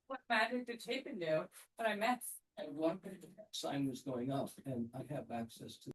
What magic did Chapin do? What I missed? And one sign was going up, and I have access to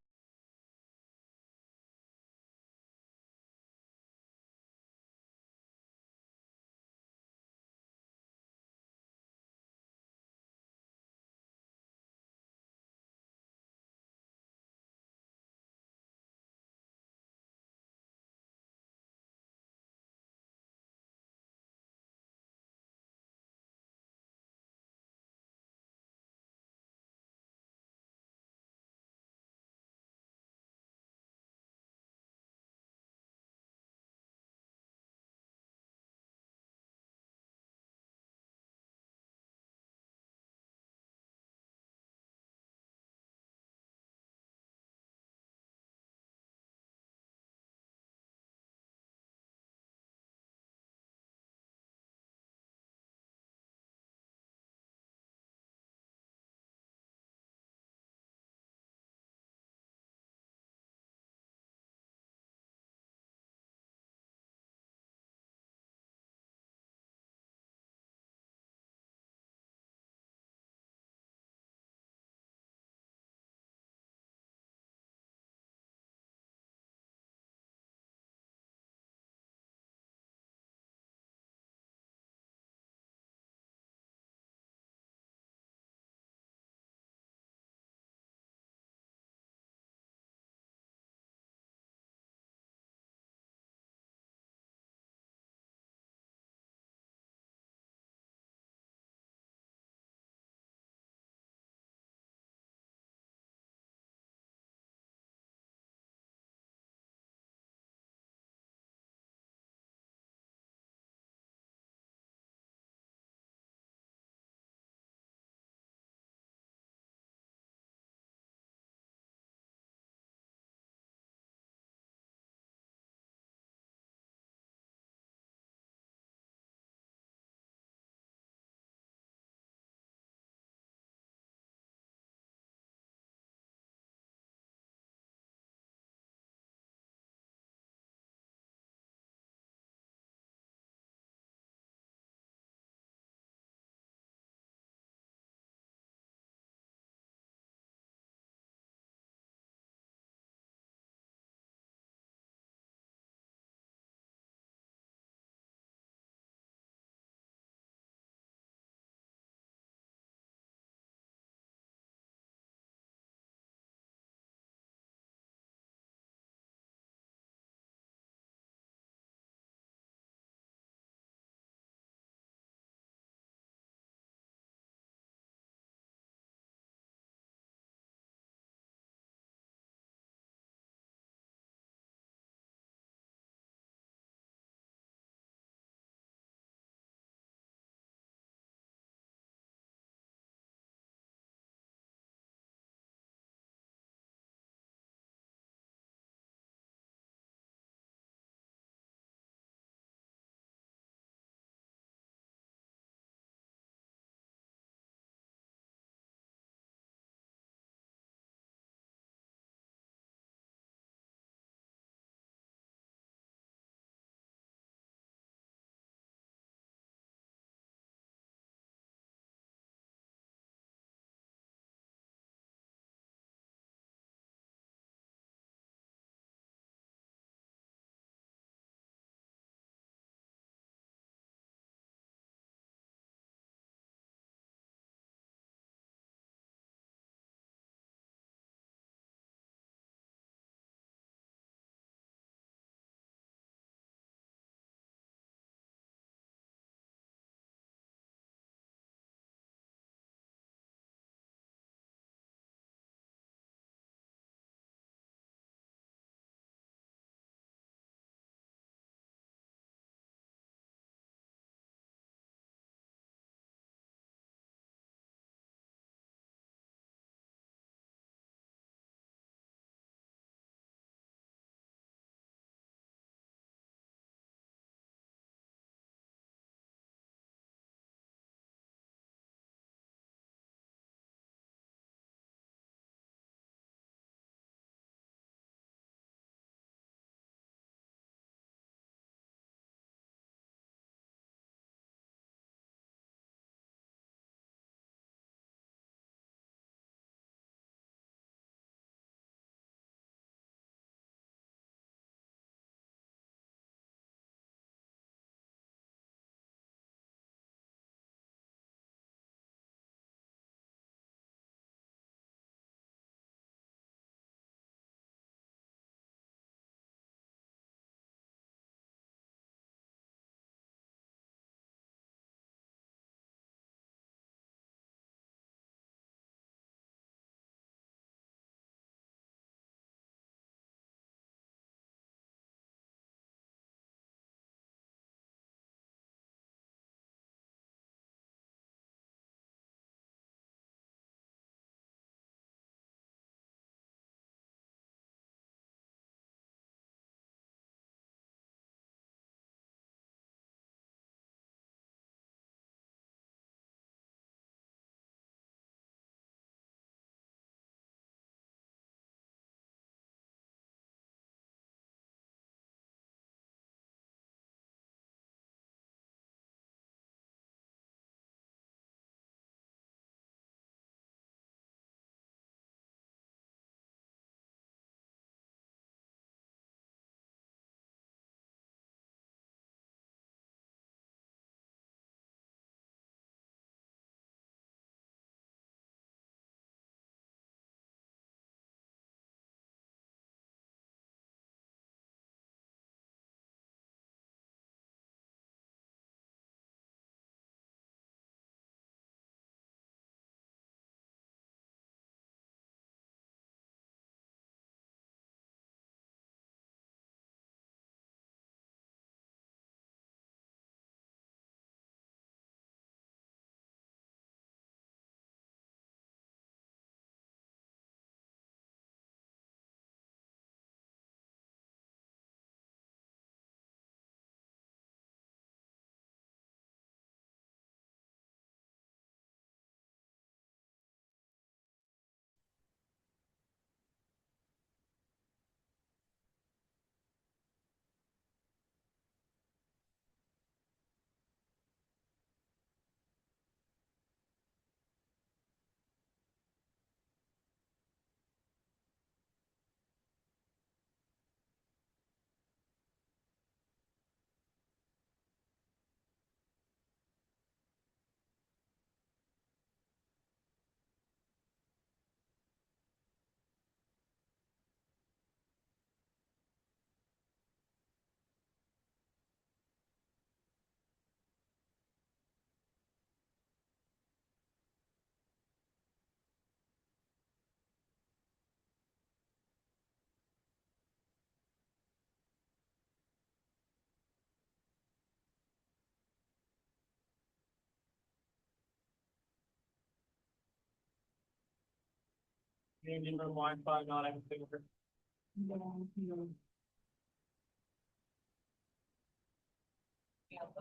Community room Wi-Fi not active. Is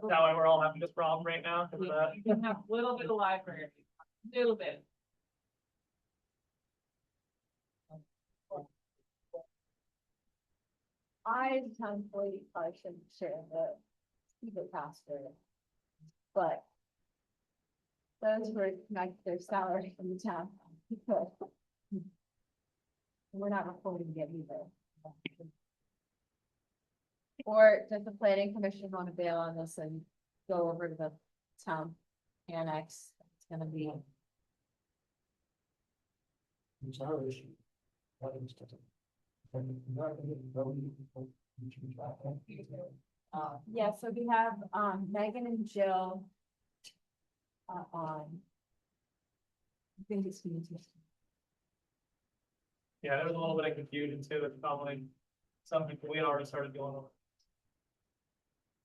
that why we're all having this problem right now? 'Cause of that? You can have a little bit of library, little bit. I, as a town employee, probably shouldn't share the password. But those who are connected their salary from the town, because we're not reporting it either. Or does the planning commission want to bail on this and go over to the town annex? It's gonna be, It's our issue. What is it? yeah, so we have, Megan and Jill. On. I think it's interesting. Yeah, there was a little bit of confusion too. It's probably something we had already started dealing with.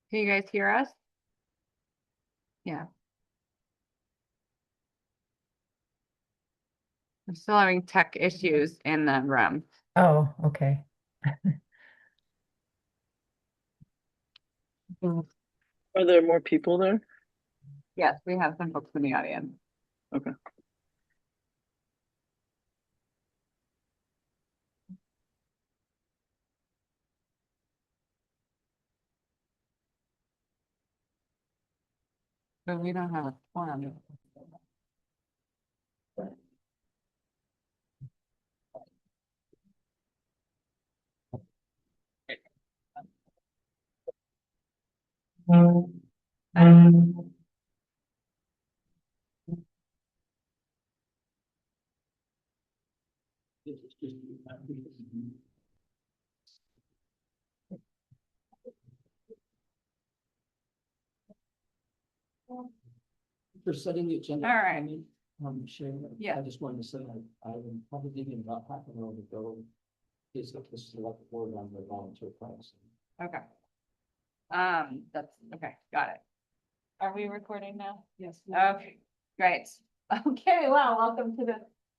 Can you guys hear us? Yeah. I'm still having tech issues in the room. Oh, okay. Are there more people there? Yes, we have some folks in the audience. Okay. But we don't have a quorum. It's just. For setting the agenda. All right. Sharon, Yeah. I just wanted to say, I am probably thinking about half an hour ago. Is that the select board on the volunteer price? Okay. That's, okay, got it. Are we recording now? Yes. Okay, great. Okay, well, welcome to the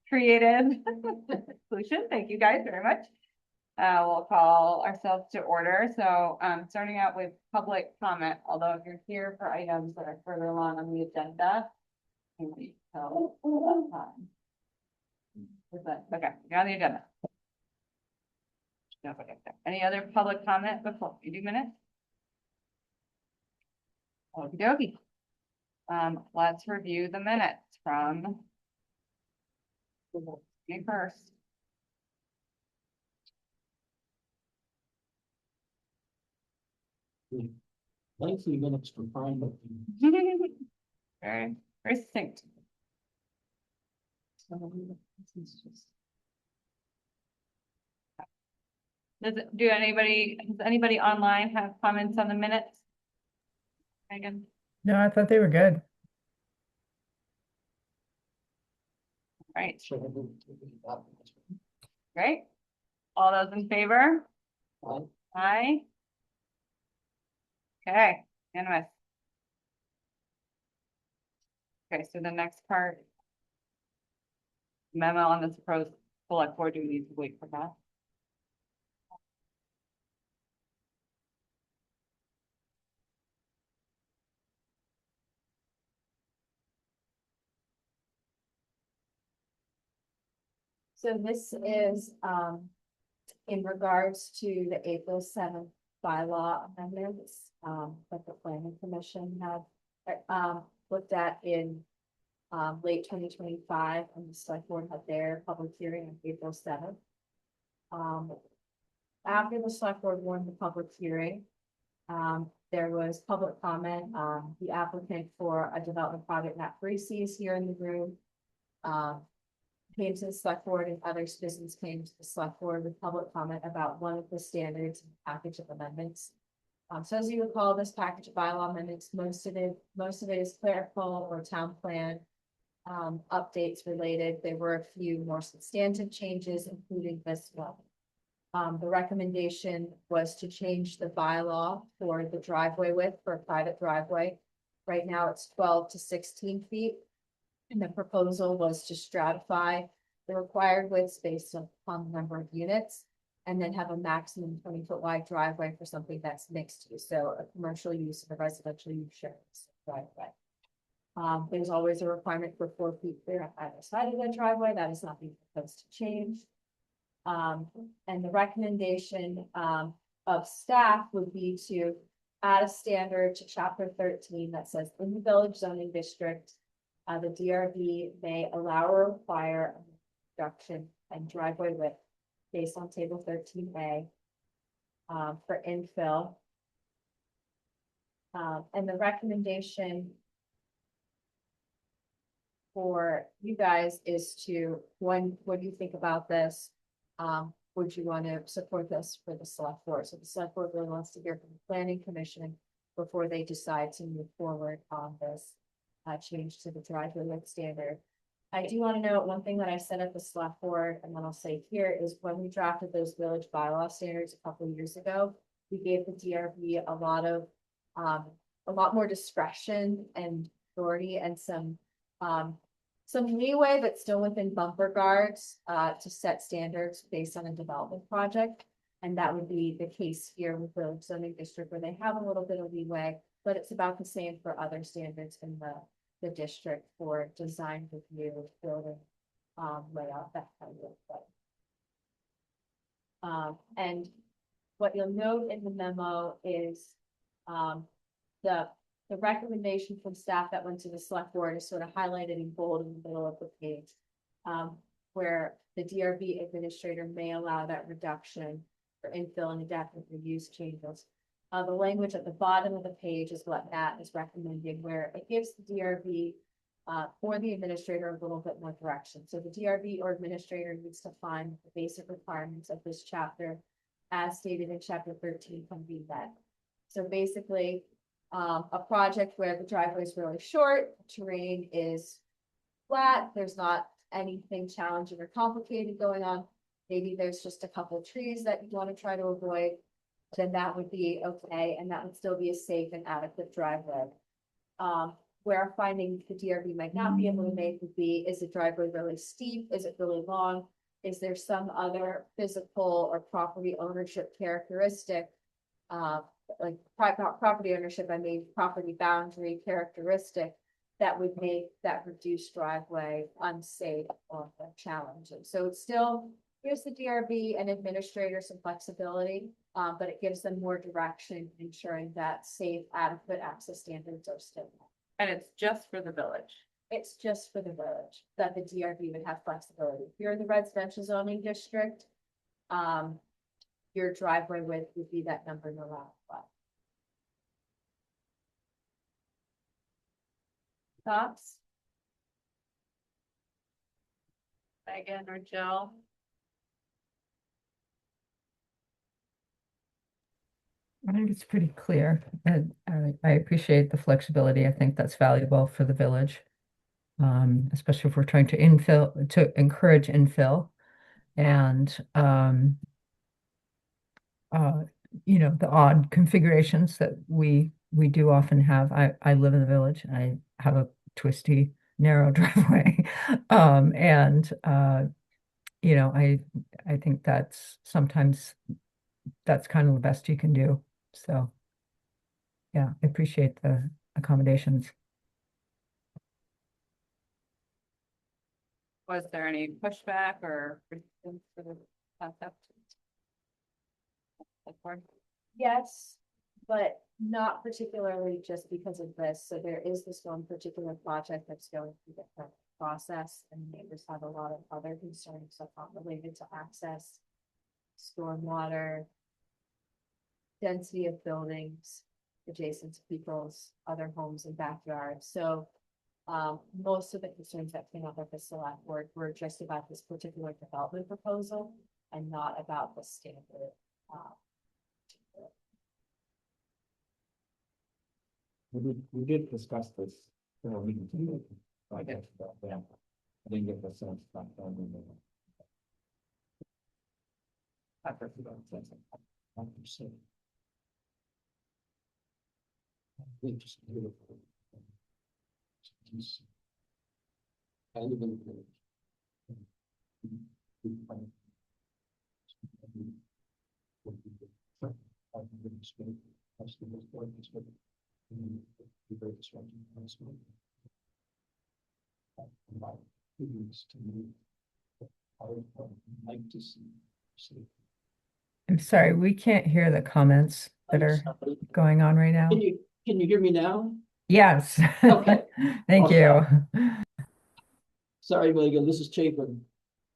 creative solution. Thank you guys very much. We'll call ourselves to order. So, starting out with public comment, although if you're here for items that are further along on the agenda. you wait till that time. Is that- Okay, you're on the agenda. No, okay, so any other public comment before we do minutes? Okey dokey. Let's review the minutes from May 1st. Lengthy minutes for fine, but. Very, very succinct. Does anybody online have comments on the minutes? Megan, No, I thought they were good. right, So I moved to the- great. All those in favor? Aye. Aye. Okay, unanimous. Okay, so the next part. Memo on this proposed select board, do we need to wait for that? So this is, in regards to the April 7th bylaw amendments, that the planning commission had, looked at in, late 2025, and the select board had their public hearing on April 7th. After the select board warned the public hearing, there was public comment, the applicant for a development project, Nat Parisi, is here in the room. Came to the select board and other citizens came to the select board with public comment about one of the standards and package of amendments. So as you recall, this package of bylaw amendments, most of it is clerical or town plan. Updates related. There were a few more substantive changes, including this one. The recommendation was to change the bylaw for the driveway width for a private driveway. Right now, it's 12 to 16 feet. And the proposal was to stratify the required width based upon the number of units. And then have a maximum 20-foot wide driveway for something that's mixed use, so a commercial use and a residential use sharing driveway. There's always a requirement for 4 feet clear on either side of the driveway. That is not being proposed to change. And the recommendation, of staff would be to add a standard to chapter 13 that says in the village zoning district, the DRB may allow or require a reduction in driveway width based on table 13A, for infill. And the recommendation for you guys is to, what do you think about this? Would you want to support this for the select board? So the select board really wants to hear from the planning commission before they decide to move forward on this change to the driveway width standard. I do want to note one thing that I said at the select board, and then I'll say here, is when we drafted those village bylaw standards a couple of years ago, we gave the DRB a lot more discretion and authority and some leeway, but still within bumper guards, to set standards based on a development project. And that would be the case here with the zoning district, where they have a little bit of leeway, but it's about the same for other standards in the district for design review, building, layout, that kind of thing. And what you'll note in the memo is, the recommendation from staff that went to the select board is sort of highlighted in bold in the middle of the page, where the DRB administrator may allow that reduction for infill and adaptive use changes. The language at the bottom of the page is what Matt is recommending, where it gives the DRB or the administrator a little bit more direction. So the DRB or administrator needs to find the basic requirements of this chapter as stated in chapter 13 can be met. So basically, a project where the driveway is really short, terrain is flat, there's not anything challenging or complicated going on. Maybe there's just a couple of trees that you want to try to avoid, then that would be okay, and that would still be a safe and adequate driveway. Where finding the DRB might not be able to make would be, is the driveway really steep? Is it really long? Is there some other physical or property ownership characteristic? Like private property ownership, I mean, property boundary characteristic that would make that reduced driveway unsafe or challenging. So it still gives the DRB and administrator some flexibility, but it gives them more direction, ensuring that safe, adequate access standards are still met. And it's just for the village. It's just for the village that the DRB would have flexibility. If you're in the residential zoning district, your driveway width would be that number no matter what. Thoughts? Megan or Jill? I think it's pretty clear, and I appreciate the flexibility. I think that's valuable for the village. Especially if we're trying to encourage infill and, the odd configurations that we do often have. I live in the village and I have a twisty, narrow driveway. I think that's sometimes that's kind of the best you can do. So, yeah, I appreciate the accommodations. Was there any pushback or resistance to the concept? Yes, but not particularly just because of this. So there is this one particular project that's going through the current process, and neighbors have a lot of other concerns that are related to access, stormwater, density of buildings adjacent to people's other homes and backyards. So most of the concerns that came up at the select board were just about this particular development proposal and not about the standard. We did discuss this, we continued, I guess, I didn't get the sense that. I forgot that. I'm saying. Just beautiful. I live in the village. Like to see. I'm sorry, we can't hear the comments that are going on right now. Can you hear me now? Yes. Okay. Thank you. Sorry, Megan, this is Chapin.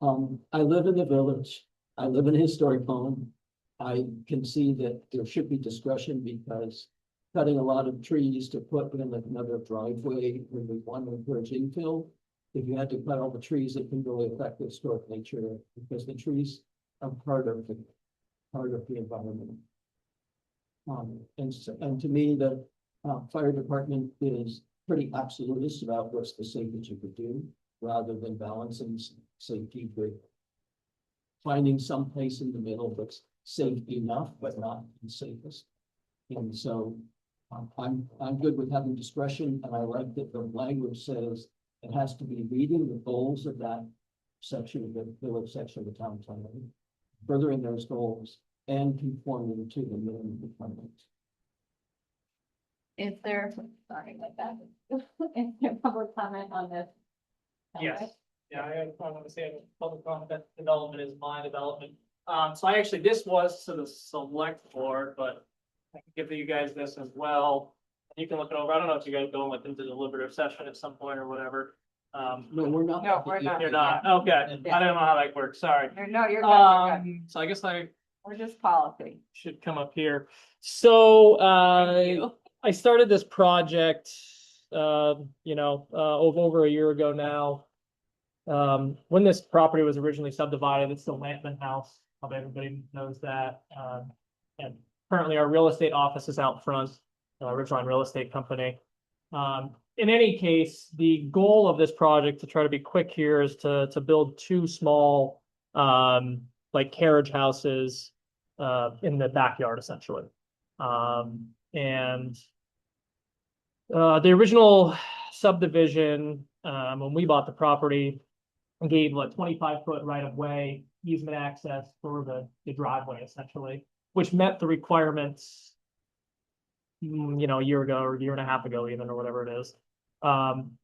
I live in the village. I live in a historic home. I can see that there should be discretion because cutting a lot of trees to put in another driveway when we want to encourage infill. If you had to cut all the trees, it can really affect the historic nature because the trees are part of the environment. And to me, the fire department is pretty absolutist about what's the safest you could do, rather than balancing safety with finding some place in the middle that's safe enough, but not the safest. And so I'm good with having discretion, and I like that the language says it has to be meeting the goals of that section of the village section of the town plan, furthering those goals and conforming to the minimum requirements. Is there, sorry about that. Is there public comment on this? Yes. Yeah, I want to say public comment development is my development. So this was to the select board, but I can give you guys this as well. You can look it over. I don't know if you guys go like into deliberative session at some point or whatever. No, we're not. No, we're not. You're not. Okay. I don't know how that works. Sorry. No, you're good, you're good. So I guess I We're just policy. should come up here. So, Thank you. I started this project, over a year ago now. When this property was originally subdivided, it's the Lampman House. Probably everybody knows that. And currently our real estate office is out front, Ridgeline Real Estate Company. In any case, the goal of this project, to try to be quick here, is to build two small, like carriage houses, in the backyard essentially. And the original subdivision, when we bought the property, gave like 25-foot right of way easement access for the driveway essentially, which met the requirements, a year ago or a year and a half ago even, or whatever it is.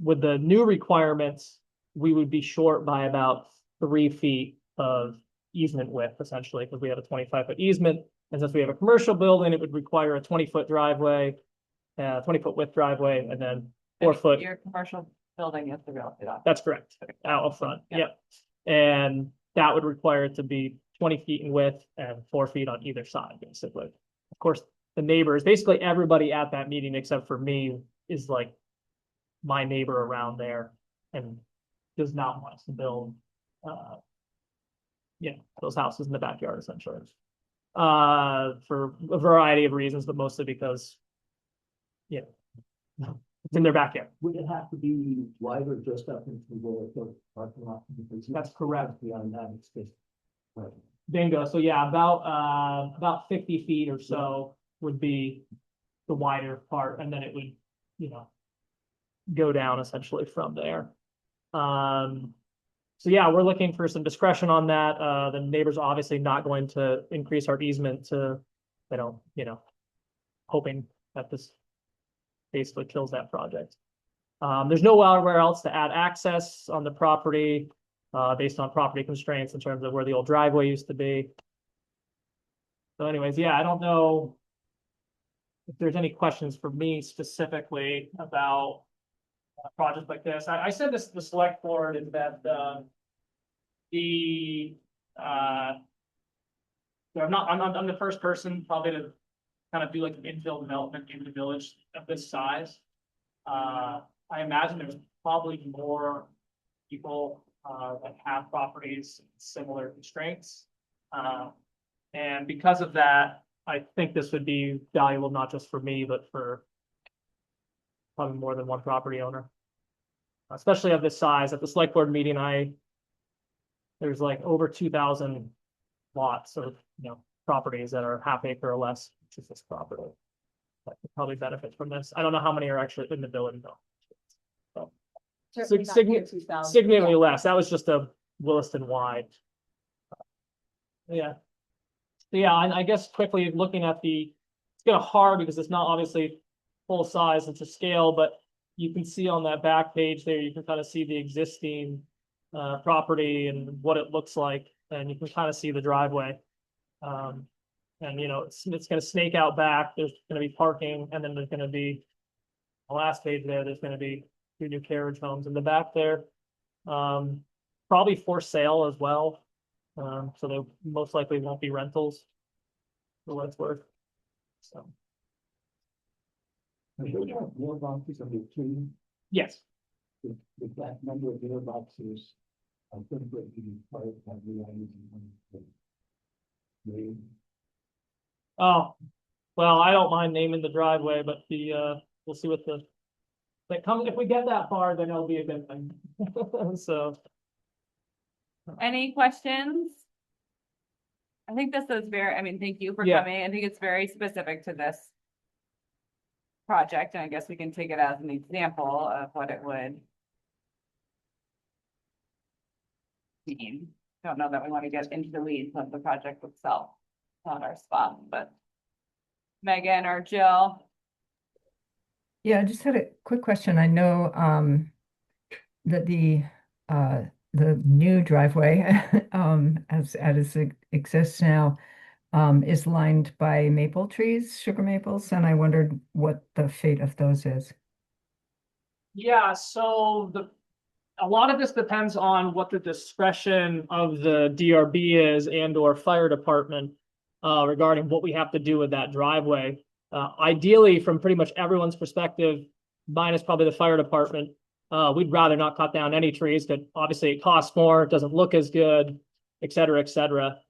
With the new requirements, we would be short by about 3 feet of easement width essentially, because we have a 25-foot easement. And since we have a commercial building, it would require a 20-foot driveway, 20-foot width driveway, and then 4 foot. Your commercial building is the real estate office. That's correct. Out up front. Yeah. Yep. And that would require it to be 20 feet in width and 4 feet on either side, basically. Of course, the neighbors, basically everybody at that meeting except for me, is like my neighbor around there and does not want us to build those houses in the backyard essentially. For a variety of reasons, but mostly because it's in their backyard. Would it have to be wider just up into the parking lot? Because That's correct. Beyond that, it's just. Right. Bingo. So yeah, about 50 feet or so would be the wider part, and then it would, go down essentially from there. So yeah, we're looking for some discretion on that. The neighbors are obviously not going to increase our easement to, hoping that this basically kills that project. There's nowhere else to add access on the property, based on property constraints in terms of where the old driveway used to be. So anyways, yeah, I don't know if there's any questions for me specifically about a project like this. I said this to the select board is that I'm the first person probably to kind of do like an infill development in the village of this size. I imagine there's probably more people that have properties similar constraints. And because of that, I think this would be valuable not just for me, but for probably more than one property owner, especially of this size. At the select board meeting, there's like over 2,000 lots of properties that are half acre or less, which is this property that could probably benefit from this. I don't know how many are actually in the village though. Certainly not near 2,000. Significantly less. That was just a Williston wide. Yeah. So yeah, I guess quickly looking at it's kind of hard because it's not obviously full size, it's a scale, but you can see on that back page there, you can kind of see the existing property and what it looks like, and you can kind of see the driveway. And you know, it's gonna snake out back, there's gonna be parking, and then there's gonna be the last page there's gonna be 2 new carriage homes in the back there. Probably for sale as well. So they most likely won't be rentals. For what it's worth. So, Mailboxes on the two, yes, with that number of mailboxes, I think that would be part of that. oh, well, I don't mind naming the driveway, but we'll see what if we get that far, then it'll be a good thing. So, Any questions? I think this is I mean, thank you for Yeah. coming. I think it's very specific to this project, and I guess we can take it as an example of what it would mean. Don't know that we want to get into the weeds of the project itself. Not our spot, but Megan or Jill? Yeah, I just had a quick question. I know that the new driveway as it exists now is lined by maple trees, sugar maples, and I wondered what the fate of those is. yeah, so a lot of this depends on what the discretion of the DRB is and/or fire department regarding what we have to do with that driveway. Ideally, from pretty much everyone's perspective, minus probably the fire department, we'd rather not cut down any trees, but obviously it costs more, it doesn't look as good, et cetera, et cetera.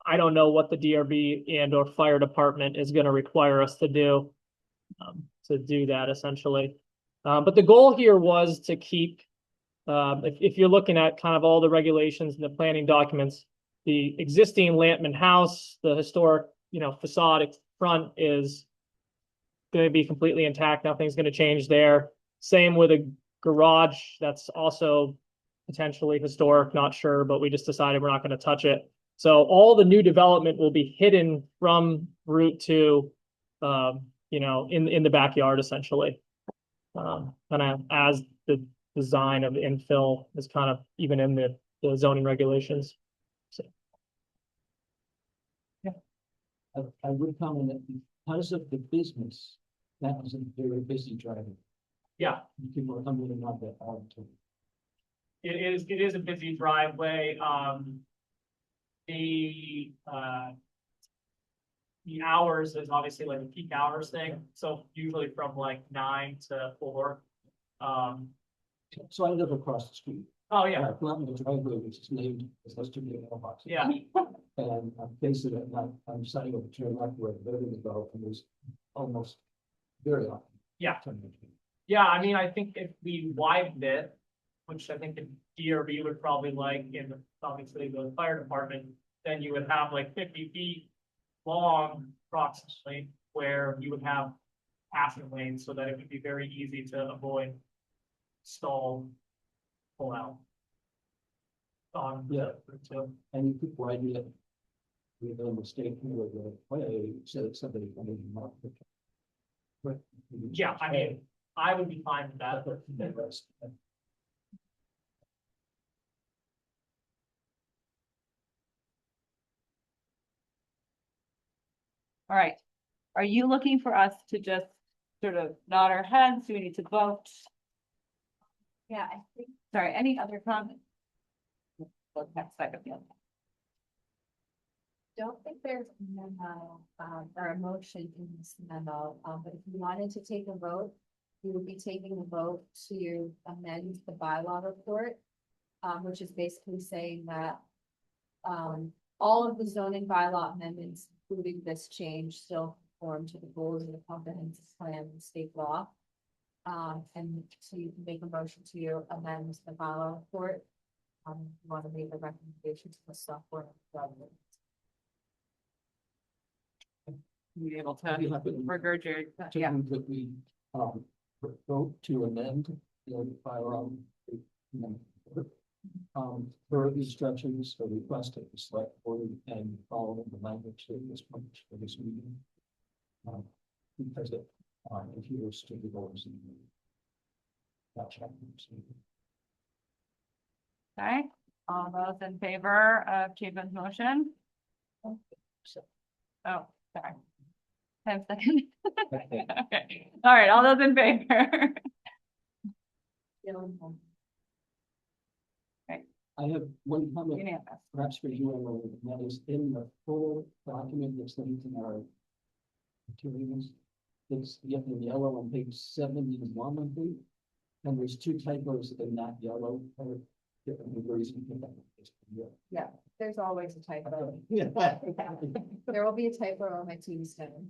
I don't know what the DRB and/or fire department is going to require us to do that essentially. But the goal here was to keep, if you're looking at kind of all the regulations and the planning documents, the existing Lampman house, the historic, facade front is going to be completely intact. Nothing's going to change there. Same with a garage that's also potentially historic, not sure, but we just decided we're not going to touch it. So all the new development will be hidden from Route 2, in the backyard essentially. Kind of as the design of the infill is kind of even in the zoning regulations. So. Yeah. I would comment that because of the business, that was a very busy driving. Yeah, People are coming in and out that all the time. it is a busy driveway. The hours is obviously like a peak hours thing, so usually from like 9 to 4. So I live across the street. Oh yeah, I go out in the driveway, which is named as those two big mailboxes. yeah, And I'm facing it, and I'm starting to turn left where the building is go, and there's almost very often. yeah. Yeah, I mean, I think if we widened it, which I think the DRB would probably like, in obviously the fire department, then you would have like 50 feet long approximately, where you would have passing lanes so that it would be very easy to avoid stall pull out. Yeah. And you could widen it with a mistake with the way, so that somebody coming in mark. Yeah, I mean, I would be fine with that. All right. Are you looking for us to just sort of nod our heads? Do we need to vote? Yeah, I think Sorry, any other comments? Look, next second. don't think there's a memo, or a motion in this memo, but if you wanted to take a vote, you would be taking a vote to amend the bylaw report, which is basically saying that, all of the zoning bylaw amendments, including this change, still conform to the goals of the comprehensive plan and state law. And so you can make a motion to amend the bylaw report. You want to make a recommendation to the software. Be able I'd be to happy to regurgitate, to move that we, vote to amend the bylaw. Per instructions or request of the select board and following the language that was published for this meeting. Because it, adheres to the goals. Gotcha. Okay, all those in favor of Chapin's motion? Oh, sorry. 10 seconds. Okay, all right, all those in favor? I have one comment, Unanimous. perhaps for you, Emily, and that is in the full document that's linked in our materials. It's in yellow on page 71, I think, and there's two typos in that yellow. Different degrees. Yeah, there's always a typo. Yeah. There will be a typo on my tombstone.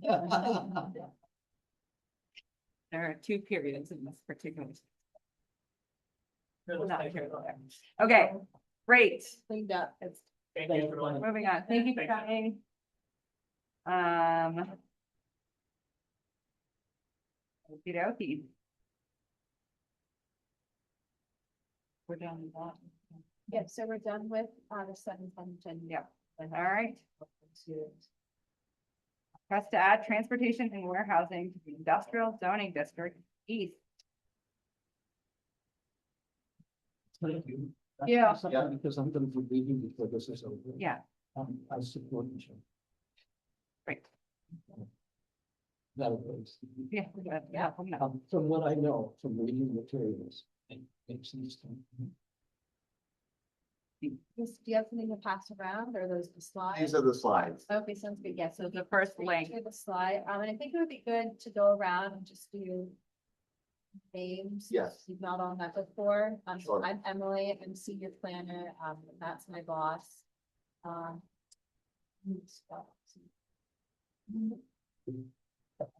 There are 2 periods in this particular. Really Not thank you. here, there. Okay, great. Cleaned up. It's Thank you, everyone. Moving on. Thank you for coming. Okey-dokey. We're done with that. yeah, so we're done with the 710. Yep. All right. Request to add transportation and warehousing to the industrial zoning district east. Thank you. Yeah. Because I'm going to be leaving before this is over. Yeah, I support you. great. That was. Yeah, good. Yeah, no. From what I know, from reading materials, it makes sense to me. Do you have something to pass around, or those the slides? These are the slides. Okay, sounds good. Yeah, so The first let's link. do the slide, and I think it would be good to go around and just do names. Yes. You've not all met before. Sure. I'm Emily, I'm senior planner, that's my boss.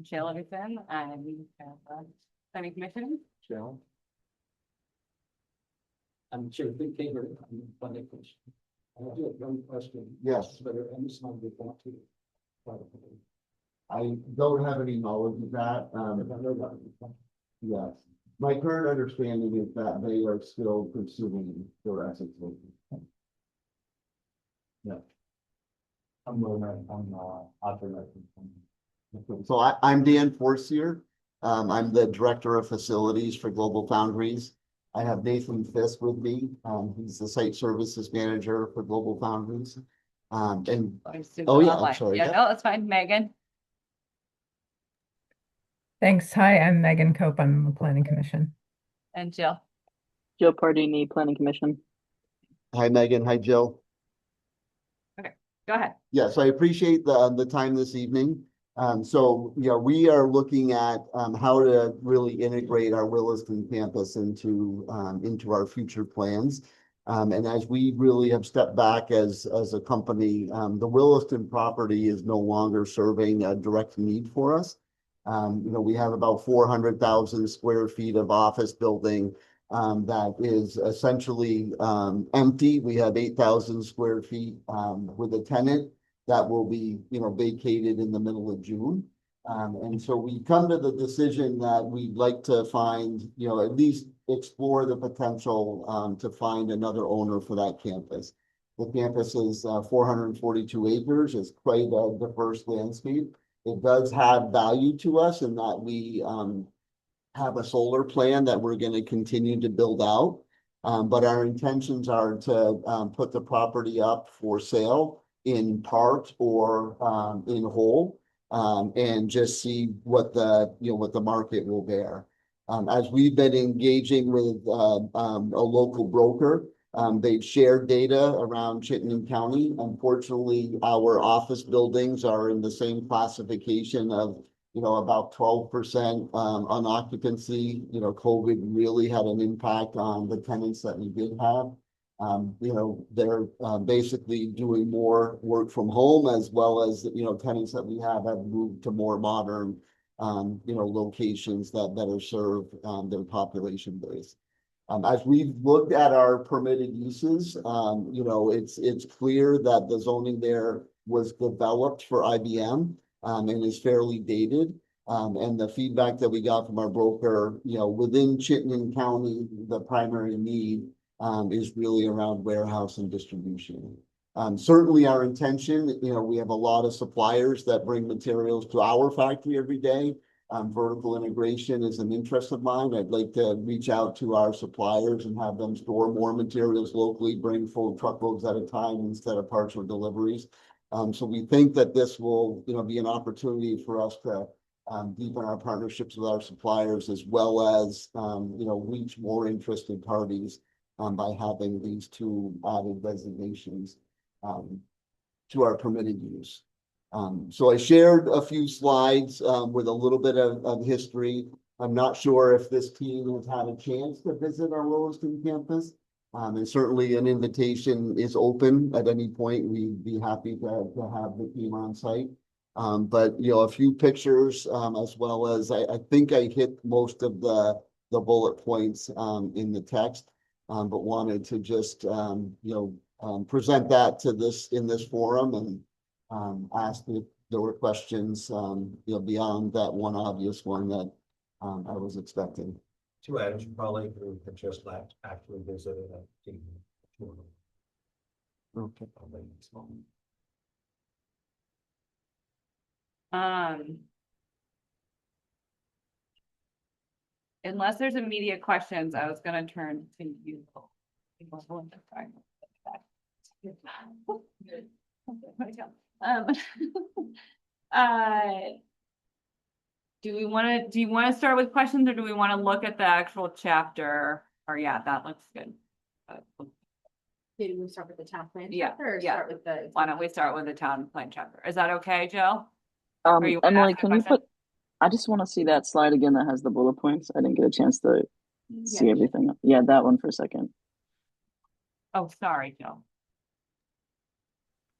Jill Everson, and we have planning commission. Cheryl? I'm Chair Big Caver. I'm funding question. I do have one question. Yes. Whether Amazon would want to. I don't have any knowledge of that. Yes. My current understanding is that they are still pursuing their assets. Yeah. I'm So I'm Dan Forcier. I'm the Director of Facilities for Global Foundries. I have Nathan Fisk with me. He's the Site Services Manager for Global Foundries. And Oh, yeah, I'm sorry, Yeah, yeah. no, that's fine. Megan. Thanks. Hi, I'm Megan Cope. I'm on the Planning Commission. And Jill. Joe Pardini, Planning Commission. hi, Megan. Hi, Jill. Go ahead. Yes, I appreciate the time this evening. So, yeah, we are looking at how to really integrate our Williston campus into our future plans. And as we really have stepped back as a company, the Williston property is no longer serving a direct need for us. We have about 400,000 square feet of office building that is essentially empty. We have 8,000 square feet with a tenant that will be, vacated in the middle of June. And so we come to the decision that we'd like to find, at least explore the potential to find another owner for that campus. The campus is 442 acres. It's quite a diverse landscape. It does have value to us in that we have a solar plan that we're going to continue to build out. But our intentions are to put the property up for sale in part or in whole, and just see what the market will bear. As we've been engaging with a local broker, they've shared data around Chittenden County. Unfortunately, our office buildings are in the same classification of about 12% on occupancy. COVID really had an impact on the tenants that we did have. They're basically doing more work from home, as well as, tenants that we have moved to more modern, locations that better serve their population base. As we've looked at our permitted uses, it's clear that the zoning there was developed for IBM and is fairly dated. And the feedback that we got from our broker, within Chittenden County, the primary need is really around warehouse and distribution. Certainly our intention, we have a lot of suppliers that bring materials to our factory every day. Vertical integration is an interest of mine. I'd like to reach out to our suppliers and have them store more materials locally, bring full truckloads at a time instead of partial deliveries. So we think that this will, be an opportunity for us to deepen our partnerships with our suppliers as well as, reach more interested parties by having these two added designations to our permitted use. So I shared a few slides with a little bit of history. I'm not sure if this team has had a chance to visit our Williston campus. And certainly an invitation is open at any point. We'd be happy to have the team on site. But a few pictures as well as I think I hit most of the bullet points in the text, but wanted to just present that in this forum and ask if there were questions beyond that one obvious one that I was expecting. Two items you probably have just left actually visited a team tour. Okay. Unless there's immediate questions, I was gonna turn to you. Do you want to start with questions or do we want to look at the actual chapter? Or yeah, that looks good. Maybe we start with the town plan Yeah, chapter or yeah. start with the. Why don't we start with the town plan chapter? Is that okay, Jill? Or you wanna Emily, ask a can you question? I just want to see that slide again that has the bullet points. I didn't get a chance to see Yeah. everything. Yeah, that one for a second. Oh, sorry, Jill.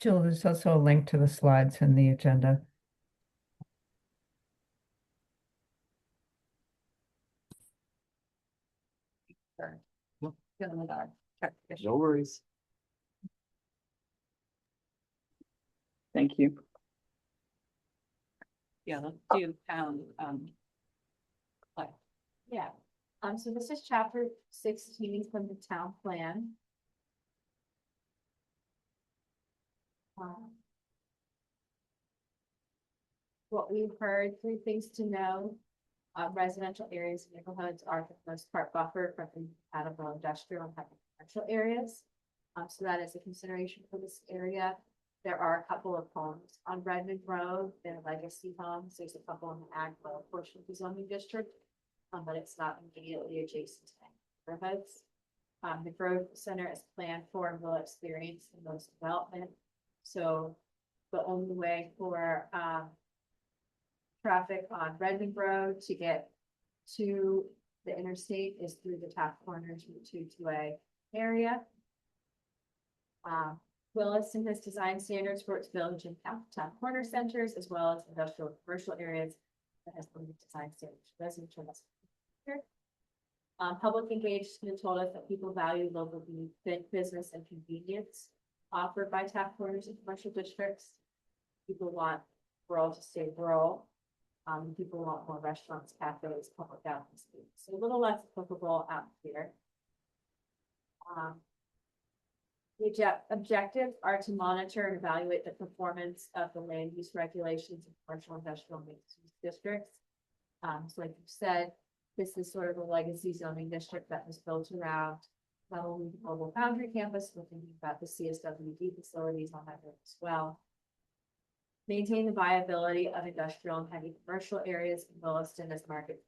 Jill, there's also a link to the slides in the agenda. Fill in the dark. Check. No worries. Thank you. Yeah, let's do town, plan. Yeah, so this is chapter 16 from the town plan. What we've heard, 3 things to know. Residential areas and neighborhoods are for the most part buffered from incompatible industrial and heavy commercial areas. So that is a consideration for this area. There are a couple of homes on Redmond Road, they're legacy homes. There's a couple in the ag portion of the zoning district, but it's not immediately adjacent to any neighborhoods. The growth center is planned for and will experience the most development. So the only way for traffic on Redmond Road to get to the interstate is through the Top Corners Route 2 area. Williston has design standards for its village and town corner centers, as well as industrial and commercial areas that has limited design standards for residential. Public engagement told us that people value local business and convenience offered by tap corners and commercial districts. People want rural to stay rural. People want more restaurants, cafes, public outlets. So a little less applicable out here. The objectives are to monitor and evaluate the performance of the land use regulations in commercial, industrial, mixed use districts. So like you said, this is sort of a legacy zoning district that was built around not only the Global Foundry campus, but thinking about the CSWD facilities on that road as well. Maintain the viability of industrial and heavy commercial areas in Williston as market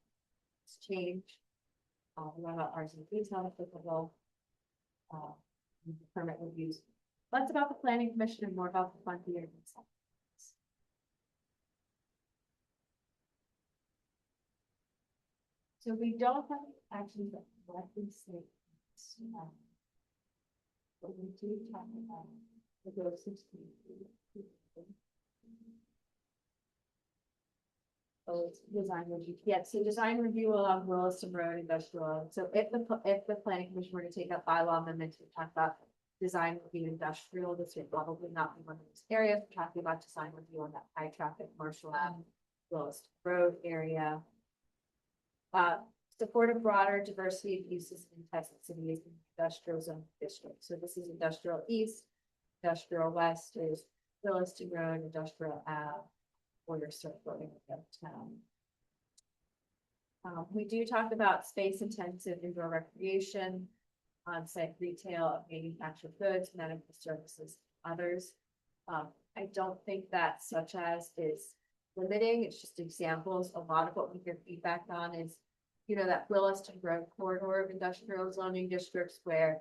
change. What about RZBs not applicable? Permit reviews. Less about the planning commission and more about the fund here. So we don't have actually directly say. But we do talk about the growth 16. Oh, it's design review. Yeah, so design review along Williston Road Industrial. So if the planning commission were to take up bylaw amendments to talk about design review industrial, this would probably not be one of those areas. We're talking about design review on that high traffic commercial Williston Road area. support a broader diversity of uses in Texas City's industrial zone district. So this is industrial east, industrial west is Williston Road, industrial Ave, Border Circle in town. We do talk about space intensive indoor recreation, on-site retail, manufactured goods, medical services, others. I don't think that such as is limiting, it's just examples. A lot of what we hear feedback on is, you know, that Williston Road corridor of industrial zoning districts where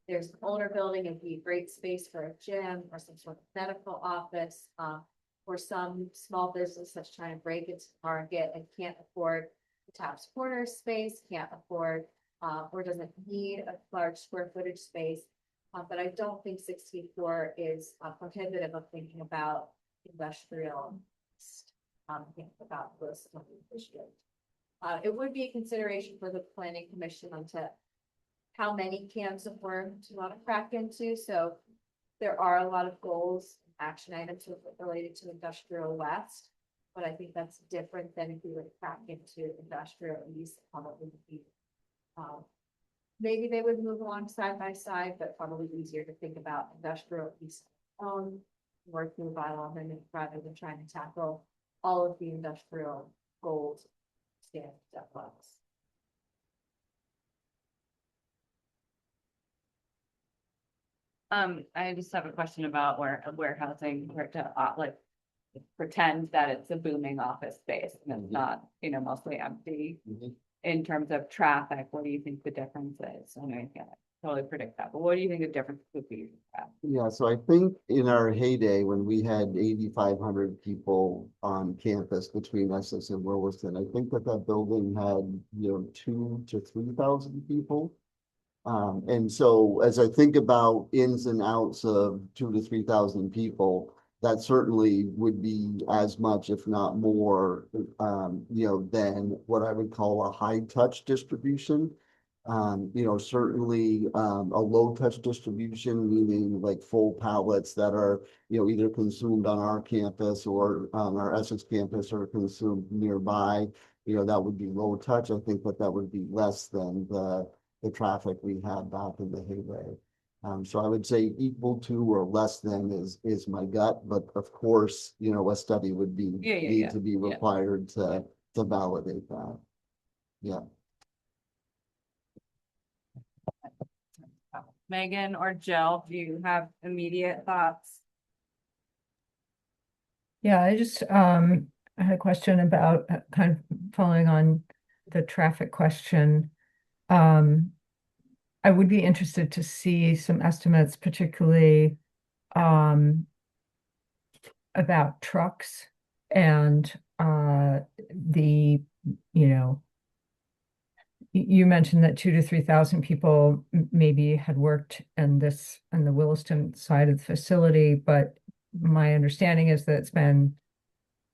there's an older building and be great space for a gym or some sort of medical office, or some small business that's trying to break into the market and can't afford the Taps Corner space, can't afford, or doesn't need a large square footage space. But I don't think 64 is prohibitive of thinking about industrial, think about this district. It would be a consideration for the planning commission onto how many cans of worms you want to crack into. So there are a lot of goals, action items related to industrial west, but I think that's different than if we were to crack into industrial east. Probably would be, maybe they would move along side by side, but probably easier to think about industrial east work through bylaw amendment rather than trying to tackle all of the industrial goals standards at once. I just have a question about warehousing, where to like pretend that it's a booming office space and it's not, you know, mostly empty. In terms of traffic, what do you think the difference is? I know you can't totally predict that, but what do you think the difference would be? Yeah, so I think in our heyday, when we had 8,500 people on campus between Essex and Williston, I think that building had, you know, 2,000 to 3,000 people. And so as I think about ins and outs of 2,000 to 3,000 people, that certainly would be as much, if not more, you know, than what I would call a high touch distribution. You know, certainly a low touch distribution, meaning like full pallets that are, you know, either consumed on our campus or our Essex campus or consumed nearby. You know, that would be low touch. I think that would be less than the traffic we had back in the heyday. So I would say equal to or less than is my gut, but of course, you know, a study would be need to be required to validate that. Yeah. Megan or Jill, do you have immediate thoughts? Yeah, I just I had a question about kind of following on the traffic question. I would be interested to see some estimates, particularly about trucks and the, you know, you mentioned that 2,000 to 3,000 people maybe had worked in the Williston side of the facility, but my understanding is that it's been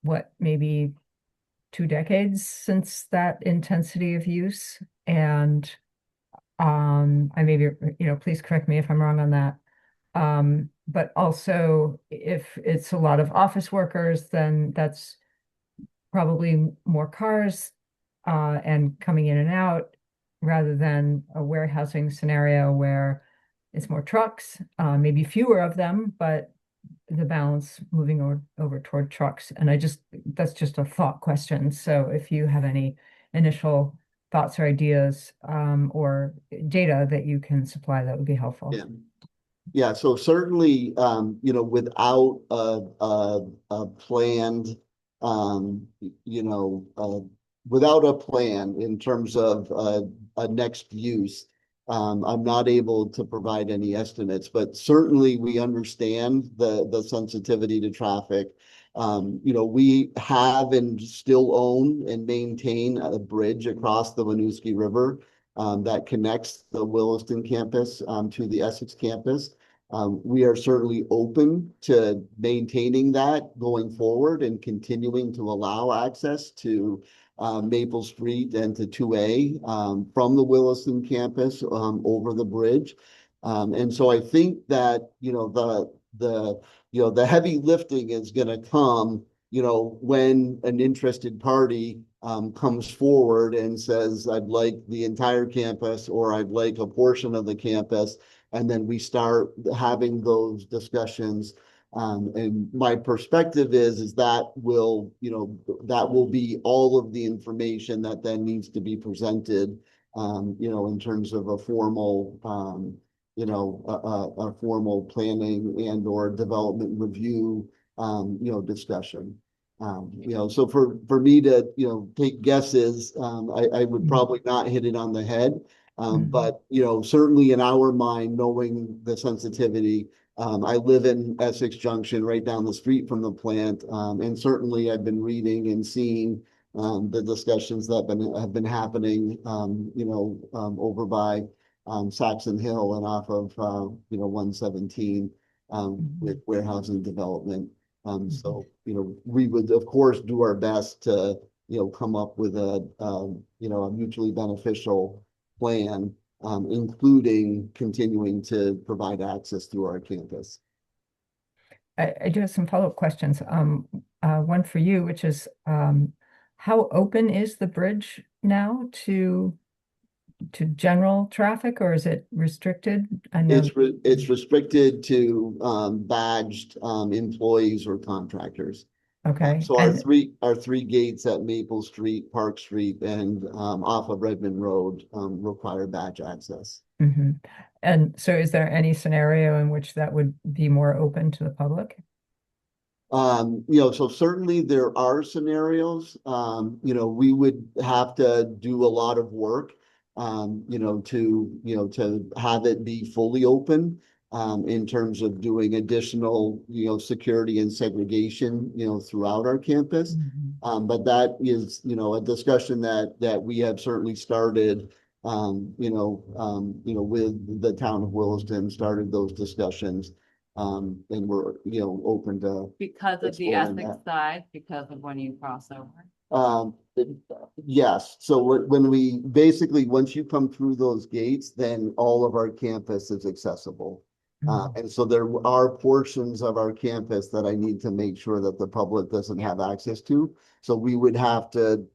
what, maybe 2 decades since that intensity of use. And I may be, you know, please correct me if I'm wrong on that. But also if it's a lot of office workers, then that's probably more cars and coming in and out rather than a warehousing scenario where it's more trucks, maybe fewer of them, but the balance moving over toward trucks. And that's just a thought question. So if you have any initial thoughts or ideas or data that you can supply, that would be helpful. Yeah. Yeah, so certainly, you know, without a planned, you know, without a plan in terms of a next use, I'm not able to provide any estimates, but certainly we understand the sensitivity to traffic. You know, we have and still own and maintain a bridge across the Winooski River that connects the Williston campus to the Essex campus. We are certainly open to maintaining that going forward and continuing to allow access to Maple Street and to 2A from the Williston campus over the bridge. And so I think that, you know, the heavy lifting is going to come, when an interested party comes forward and says, I'd like the entire campus, or I'd like a portion of the campus, and then we start having those discussions. And my perspective is that will be all of the information that then needs to be presented, in terms of a formal, a formal planning and or development review, discussion. So for me to, take guesses, I would probably not hit it on the head. But, certainly in our mind, knowing the sensitivity, I live in Essex Junction, right down the street from the plant. And certainly I've been reading and seeing the discussions that have been happening, over by Saxon Hill and off of 117 with warehousing development. So, we would, of course, do our best to, come up with a mutually beneficial plan, including continuing to provide access to our campus. I do have some follow-up questions. One for you, which is, how open is the bridge now to general traffic, or is it restricted? I know. It's restricted to badged employees or contractors. Okay. So our three gates at Maple Street, Park Street, and off of Redmond Road require badge access. Mhm. And so is there any scenario in which that would be more open to the public? So certainly there are scenarios. We would have to do a lot of work, to have it be fully open, in terms of doing additional, security and segregation, throughout our campus. But that is, a discussion that we have certainly started, with the town of Williston, started those discussions. And we're, open to. Because of the exploring Essex that. side, because of when you cross over. Yes, so when we basically, once you come through those gates, then all of our campus is accessible. And so there are portions of our campus that I need to make sure that the public doesn't have access to. So we would have to,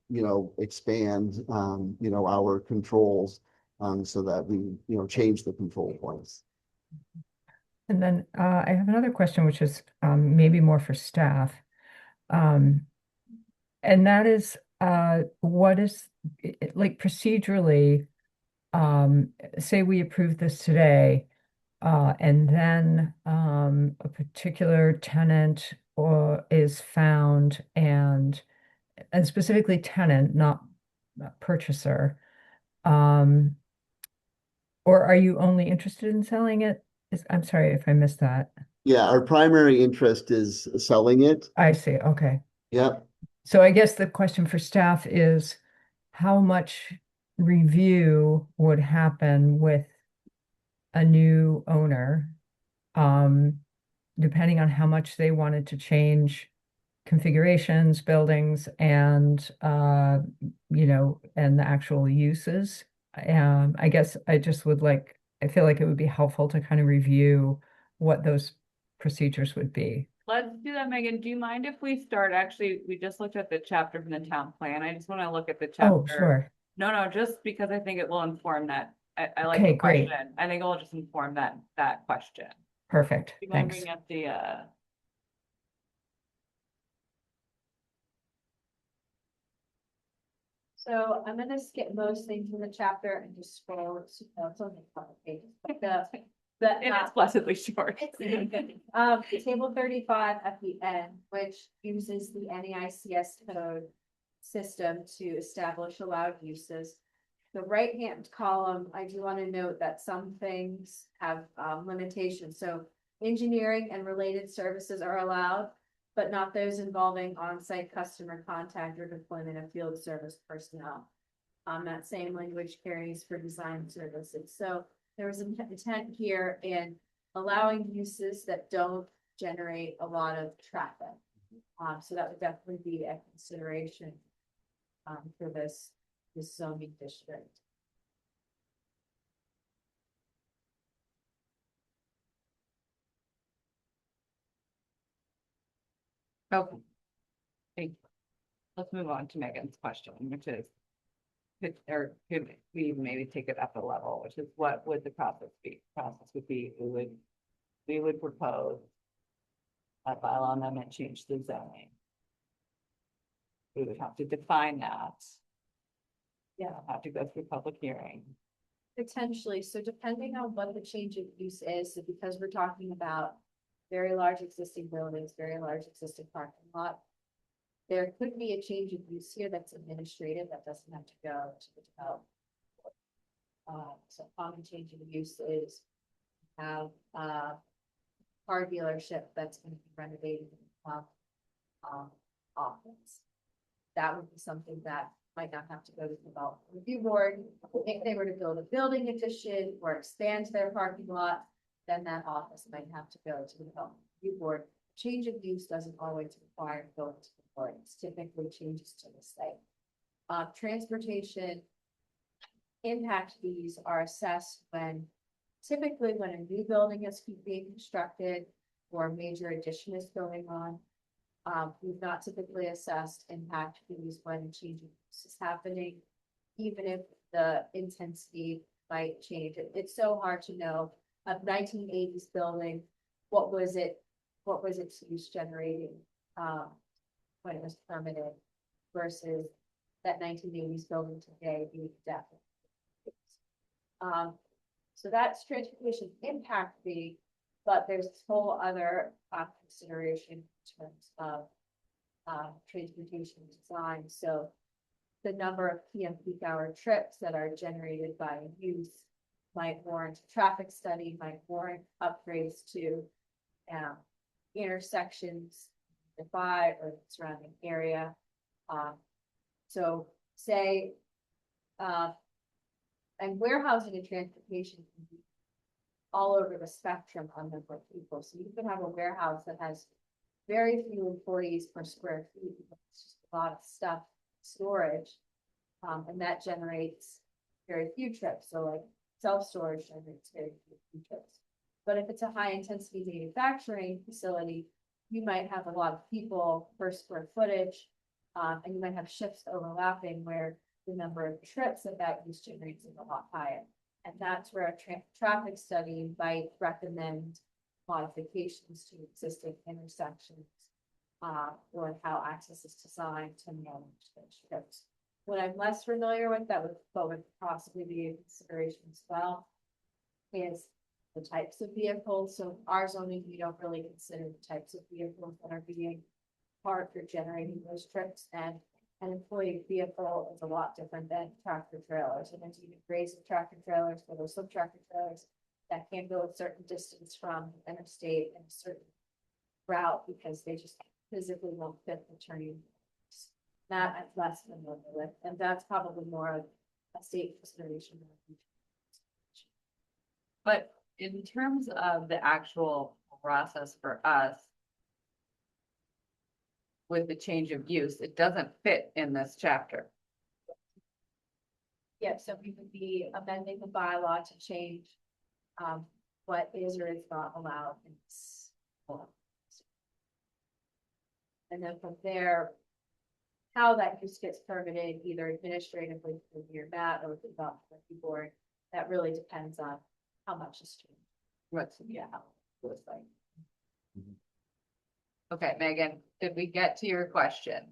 expand, our controls, so that we, change the control points. And then I have another question, which is maybe more for staff. And that is, what is, like procedurally, say we approve this today, and then a particular tenant is found, and specifically tenant, not purchaser. Or are you only interested in selling it? I'm sorry if I missed that. Yeah, our primary interest is selling it. I see. Okay. Yep. So I guess the question for staff is how much review would happen with a new owner, depending on how much they wanted to change configurations, buildings, and and the actual uses. I guess I feel like it would be helpful to kind of review what those procedures would be. Let's do that, Megan. Do you mind if we start, actually, we just looked at the chapter from the town plan. I just want to look at the chapter. Oh, sure. No, just because I think it will inform that. I like Okay, the great. question. I think it will just inform that question. Perfect. Do you want to Thanks. bring up the So I'm gonna skip most things in the chapter and just scroll, it's only a couple pages, but it is blessedly short. Table 35 at the end, which uses the NEICS code system to establish allowed uses. The right-hand column, I do want to note that some things have limitations. So engineering and related services are allowed, but not those involving on-site customer contact or deployment of field service personnel. That same language carries for design services. So there was an intent here in allowing uses that don't generate a lot of traffic. So that would definitely be a consideration for this zoning district. Okay. let's move on to Megan's question, which is. Could we maybe take it up a level, which is what would the process be? Process would be, we would propose. A bylaw amendment, change the zoning. We would have to define that. Yeah, have to go through public hearing. Potentially, so depending on what the change of use is, so because we're talking about very large existing buildings, very large existing parking lot. There could be a change of use here that's administrative, that doesn't have to go to the developer. So common change of use is have car dealership that's going to be renovated office. That would be something that might not have to go to the development review board. If they were to build a building addition or expand their parking lot, then that office might have to go to the development review board. Change of use doesn't always require going to the board. It's typically changes to the site. Transportation impact fees are assessed typically when a new building is being constructed or a major addition is going on. We've not typically assessed impact fees when change of use is happening, even if the intensity might change. It's so hard to know. A 1980s building, what was its use generating when it was permitted versus that 1980s building today being definitely. So that's transportation impact fee, but there's this whole other consideration in terms of transportation design. So the number of PM peak hour trips that are generated by use might warrant a traffic study, might warrant upgrades to intersections nearby or the surrounding area. So say, and warehousing and transportation can be all over the spectrum on number of people. So you can have a warehouse that has very few employees per square feet. It's just a lot of stuff, storage, and that generates very few trips. So like self-storage generates very few trips. But if it's a high intensity manufacturing facility, you might have a lot of people per square footage, and you might have shifts overlapping where the number of trips that use generates is a lot higher. And that's where a traffic study might recommend modifications to existing intersections, or how access is designed to manage those trips. What I'm less familiar with that would possibly be a consideration as well is the types of vehicles. So our zoning, we don't really consider the types of vehicles that are being parked or generating those trips. And an employee vehicle is a lot different than tractor trailers. And there's even grades of tractor trailers, but there's some tractor trailers that can't go a certain distance from the interstate and a certain route because they just physically won't fit the turning. That I'm less familiar with, and that's probably more of a state consideration. But in terms of the actual process for us, with the change of use, it doesn't fit in this chapter. Yeah, so we would be amending the bylaw to change what is or is not allowed in this law. And then from there, how that use gets permitted, either administratively through your MAT or the development review board, that really depends on how much is changed. What's, Yeah, how it looks like. okay, Megan, did we get to your question?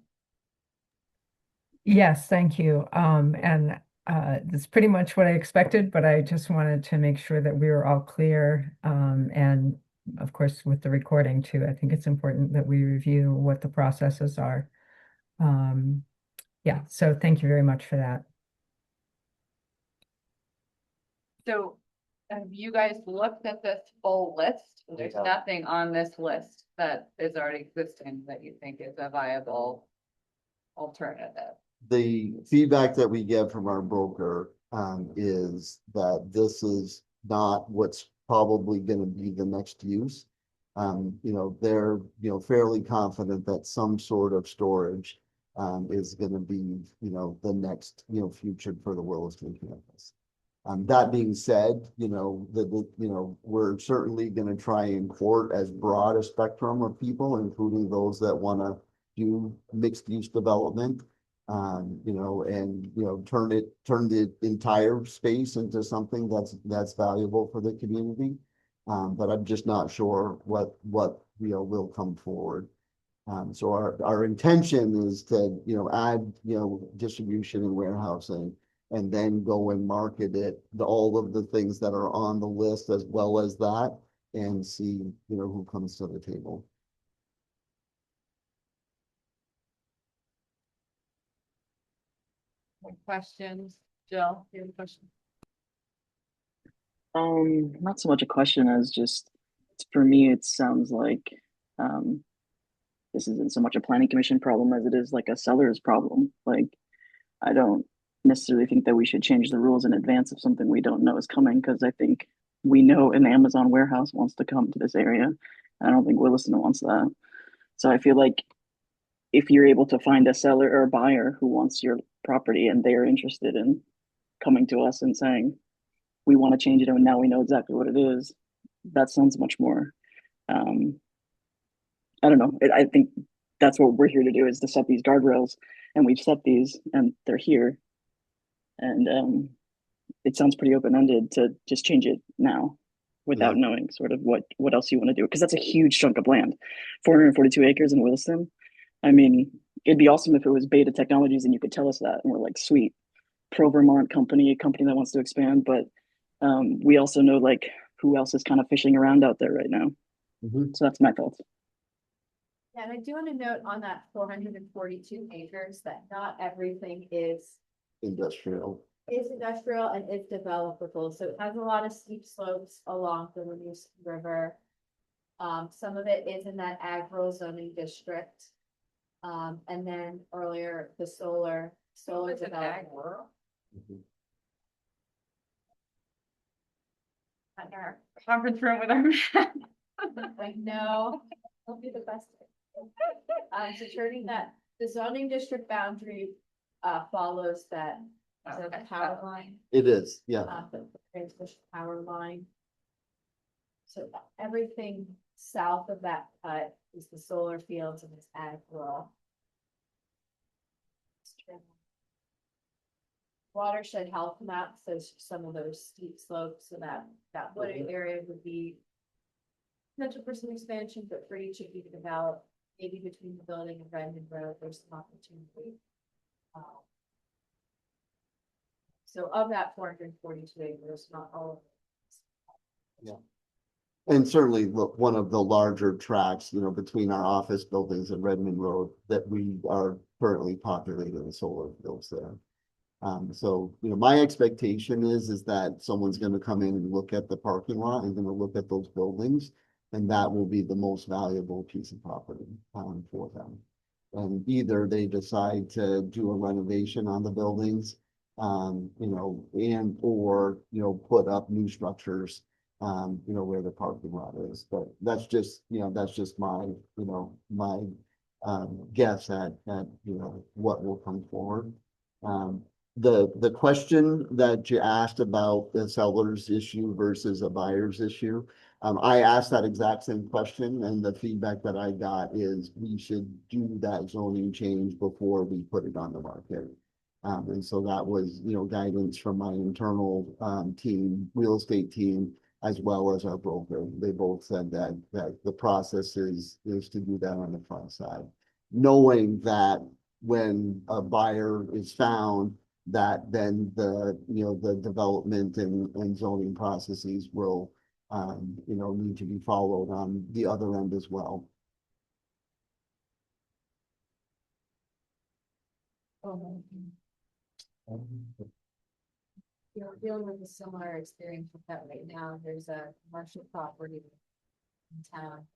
Yes, thank you. And that's pretty much what I expected, but I just wanted to make sure that we were all clear. And of course, with the recording too, I think it's important that we review what the processes are. Yeah, so thank you very much for that. So have you guys looked at this full list? There's Yeah. nothing on this list that is already existing that you think is a viable alternative. The feedback that we get from our broker is that this is not what's probably gonna be the next use. They're, fairly confident that some sort of storage is gonna be, the next, future for the Williston campus. That being said, we're certainly gonna try and court as broad a spectrum of people, including those that wanna do mixed use development. You know, and, you know, turn the entire space into something that's valuable for the community. But I'm just not sure what, you know, will come forward. So our intention is to, you know, add, you know, distribution and warehousing, and then go and market it, all of the things that are on the list as well as that, and see, you know, who comes to the table. Questions? Jill, you have a question? Not so much a question as just, for me, it sounds like, this isn't so much a planning commission problem as it is like a seller's problem. Like, I don't necessarily think that we should change the rules in advance of something we don't know is coming, because I think we know an Amazon warehouse wants to come to this area. I don't think Williston wants that. So I feel like if you're able to find a seller or a buyer who wants your property and they're interested in coming to us and saying, we want to change it and now we know exactly what it is, that sounds much more, I don't know. I think that's what we're here to do, is to set these guardrails, and we've set these and they're here. And it sounds pretty open-ended to just change it now without knowing sort of what else you want to do. Because that's a huge chunk of land, 442 acres in Williston. I mean, it'd be awesome if it was Beta Technologies and you could tell us that. And we're like, sweet, pro-Vermont company, a company that wants to expand. But we also know like who else is kind of fishing around out there right now. So that's my thoughts. Yeah, and I do want to note on that 442 acres that not everything is Industrial. industrial and is developable. So it has a lot of steep slopes along the Williston River. Some of it is in that agro zoning district. And then earlier, the solar development. At our conference room with our map. I know, it'll be the best. So turning that, the zoning district boundary, follows that, so the power line. It is, yeah. The transmission power line. So everything south of that cut is the solar fields and it's ag rural. Watershed health map, so some of those steep slopes, so that wooded area would be potential for some expansion, but for each of you to develop, maybe between the building and Brandon Road, there's some opportunity. So of that 442 acres, not all of it. Yeah. And certainly, look, one of the larger tracks, you know, between our office buildings and Redmond Road, that we are currently populating the solar fields there. So, you know, my expectation is that someone's gonna come in and look at the parking lot and gonna look at those buildings, and that will be the most valuable piece of property, for them. And either they decide to do a renovation on the buildings, you know, and, or, you know, put up new structures, you know, where the parking lot is. But that's just, you know, that's just my, you know, my, guess at, you know, what will come forward. The question that you asked about the seller's issue versus a buyer's issue, I asked that exact same question, and the feedback that I got is we should do that zoning change before we put it on the market. And so that was, you know, guidance from my internal team, real estate team, as well as our broker. They both said that the process is to do that on the front side, knowing that when a buyer is found, that then the, you know, the development and zoning processes will, you know, need to be followed on the other end as well. You're dealing with a similar experience with that right now. There's a commercial property in town.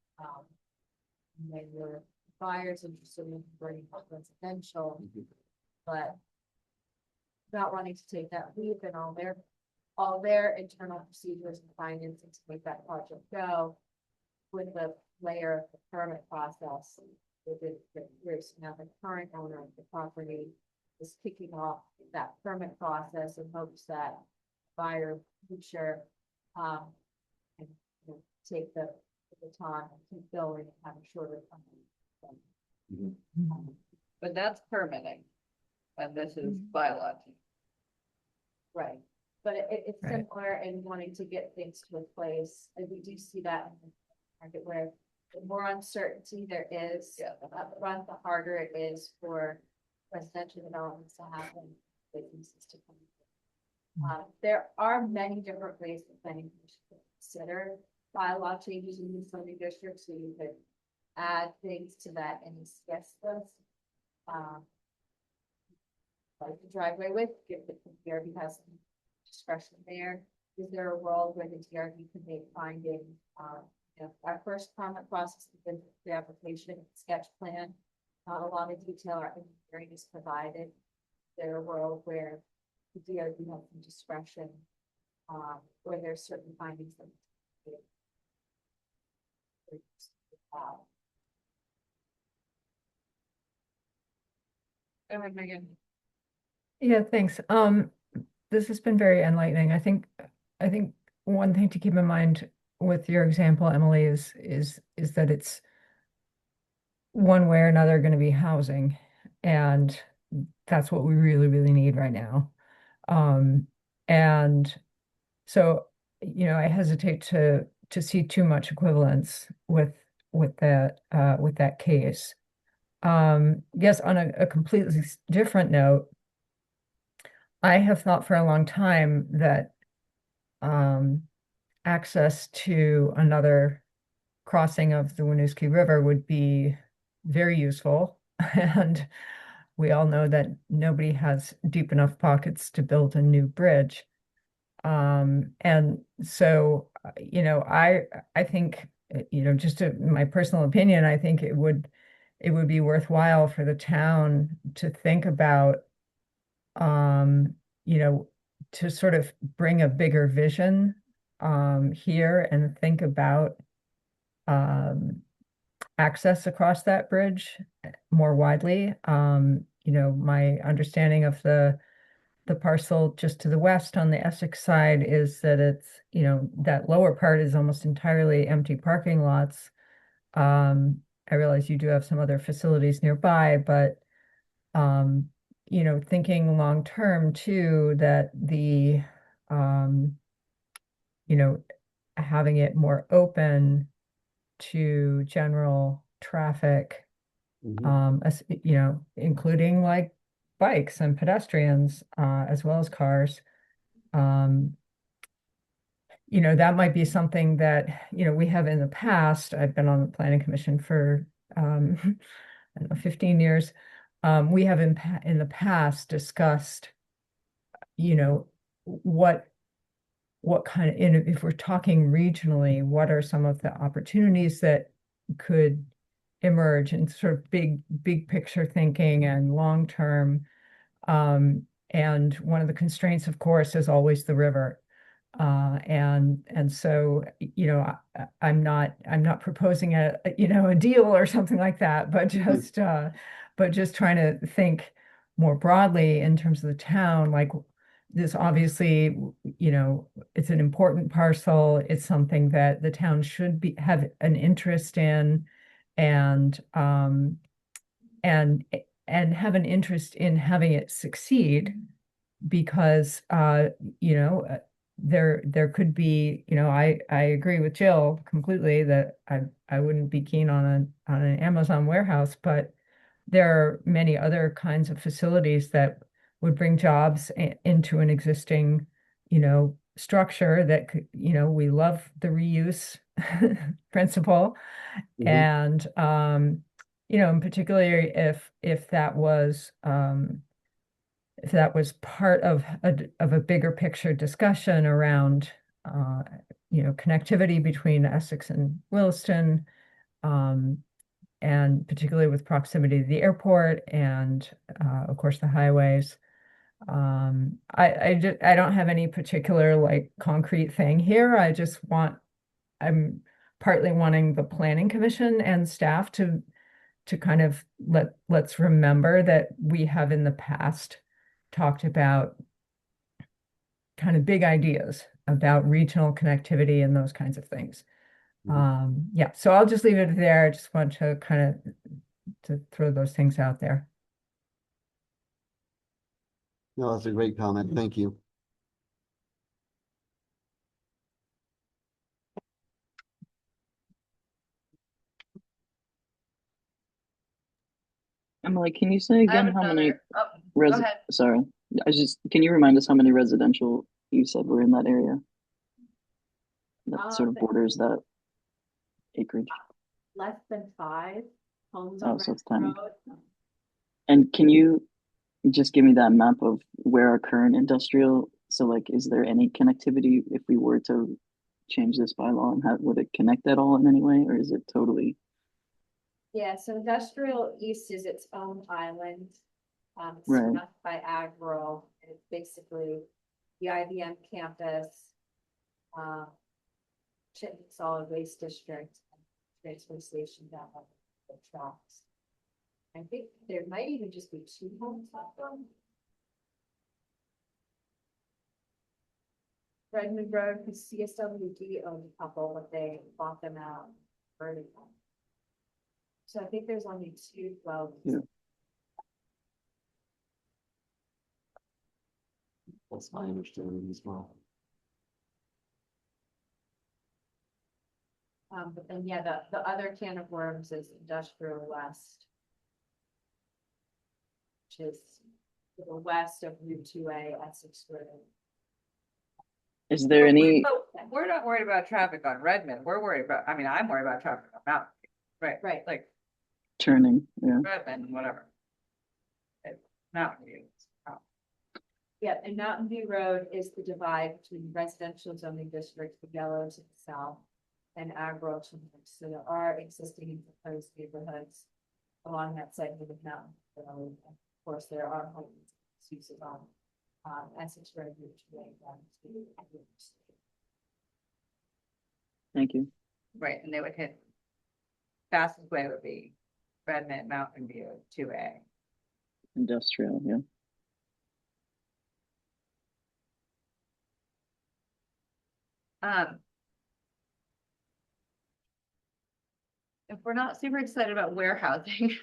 When your buyers interested in converting to residential, but not wanting to take that leap and all their internal procedures and financing to make that project go with the layer of the permit process. Within years now, the current owner of the property is kicking off that permit process in hopes that buyer future can, you know, take the time and keep going and have a shorter time. But that's permitting. And this is bylaw. Right, but it's Right. simpler in wanting to get things to a place, and we do see that in the market where the more uncertainty there is. Yeah. Upfront, the harder it is for residential developments to happen, businesses to come. There are many different ways the planning commission can consider bylaw changes in the zoning district, so you could add things to that and discuss this. Like the driveway width, give the DRB has some discretion there. Is there a world where the DRB can make findings? Our first comment process is the application sketch plan. A lot of detail our engineering is provided. Is there a world where the DRB has some discretion, where there's certain findings that. Go ahead, Megan. Yeah, thanks. This has been very enlightening. I think one thing to keep in mind with your example, Emily, is that it's one way or another going to be housing, and that's what we really, really need right now. And so, I hesitate to see too much equivalence with that case. Yes, on a completely different note, I have thought for a long time that access to another crossing of the Winooski River would be very useful. And we all know that nobody has deep enough pockets to build a new bridge. And so, I think, just my personal opinion, I think it would be worthwhile for the town to think about, to sort of bring a bigger vision here and think about access across that bridge more widely. My understanding of the parcel just to the west on the Essex side is that it's, that lower part is almost entirely empty parking lots. I realize you do have some other facilities nearby, but thinking long term too, that having it more open to general traffic, including like bikes and pedestrians, as well as cars. That might be something that, we have in the past. I've been on the planning commission for, I don't know, 15 years. We have in the past discussed, what kind of, if we're talking regionally, what are some of the opportunities that could emerge in sort of big picture thinking and long term. And one of the constraints, of course, is always the river. And so, I'm not proposing a deal or something like that, but just trying to think more broadly in terms of the town, like this obviously, it's an important parcel. It's something that the town should have an interest in, and have an interest in having it succeed, because there could be, I agree with Jill completely that I wouldn't be keen on an Amazon warehouse, but there are many other kinds of facilities that would bring jobs into an existing, structure that could, we love the reuse principle. And in particular, if that was part of a bigger picture discussion around connectivity between Essex and Williston, and particularly with proximity to the airport and of course the highways. I don't have any particular like concrete thing here. I'm partly wanting the planning commission and staff to kind of let's remember that we have in the past talked about kind of big ideas about regional connectivity and those kinds of things. Yeah, so I'll just leave it there. I just want to kind of to throw those things out there. No, that's a great comment. Thank you. Emily, can you say I have again how many another, oh, go ahead. sorry, can you remind us how many residential you said were in that area? That sort of borders that acreage. Less than 5 homes Oh, on so it's Renton tiny. Road. And can you just give me that map of where our current industrial, so like, is there any connectivity if we were to change this bylaw, and how would it connect at all in any way, or is it totally? Yeah, so industrial east is its own island. It's Right. surrounded by ag rural, and it's basically the IBM campus. Chittenden Solid Waste District, and transfer station down on the tracks. I think there might even just be 2 homes left on. Redmond Road, because CSWD owned a couple, but they bought them out. Burning them. So I think there's only 2 dwellings. Yeah. That's my understanding as well. But then, yeah, the other can of worms is industrial west. Which is to the west of Route 2A, Essex Road. Is there any, Oh, we're not worried about traffic on Redmond. We're worried about, I mean, I'm worried about traffic on Mountain View. Right, Right. like turning, yeah, Redmond, whatever. Mountain View. Oh, Yeah, and Mountain View Road is the divide between residential zoning districts, the yellow to the south, and agro to the north. So there are existing and proposed neighborhoods along that segment of Mountain View Road. Of course, there are homes uses on Essex Road, Route 2A, down to thank you. right, and they would hit. Fastest way would be Redmond, Mountain View, 2A. Industrial, yeah. If we're not super excited about warehousing,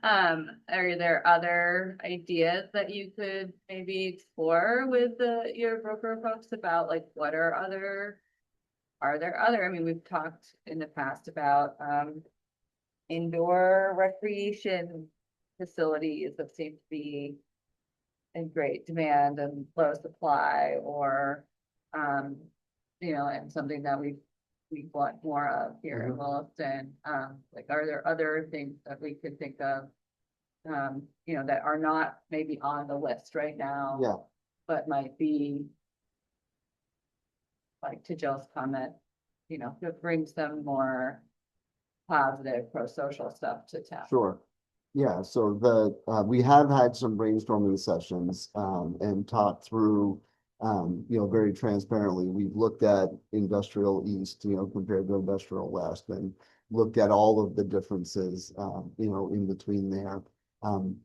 are there other ideas that you could maybe explore with your broker folks about like what are there other, I mean, we've talked in the past about indoor recreation facilities that seem to be in great demand and low supply, or and something that we want more of here in Williston. Like, are there other things that we could think of, that are not maybe on the list right now? Yeah. But might be, like to Jill's comment, to bring some more positive pro-social stuff to town. Sure. Yeah, so we have had some brainstorming sessions, and talked through, very transparently, we've looked at industrial east, compared to industrial west, and looked at all of the differences, in between there.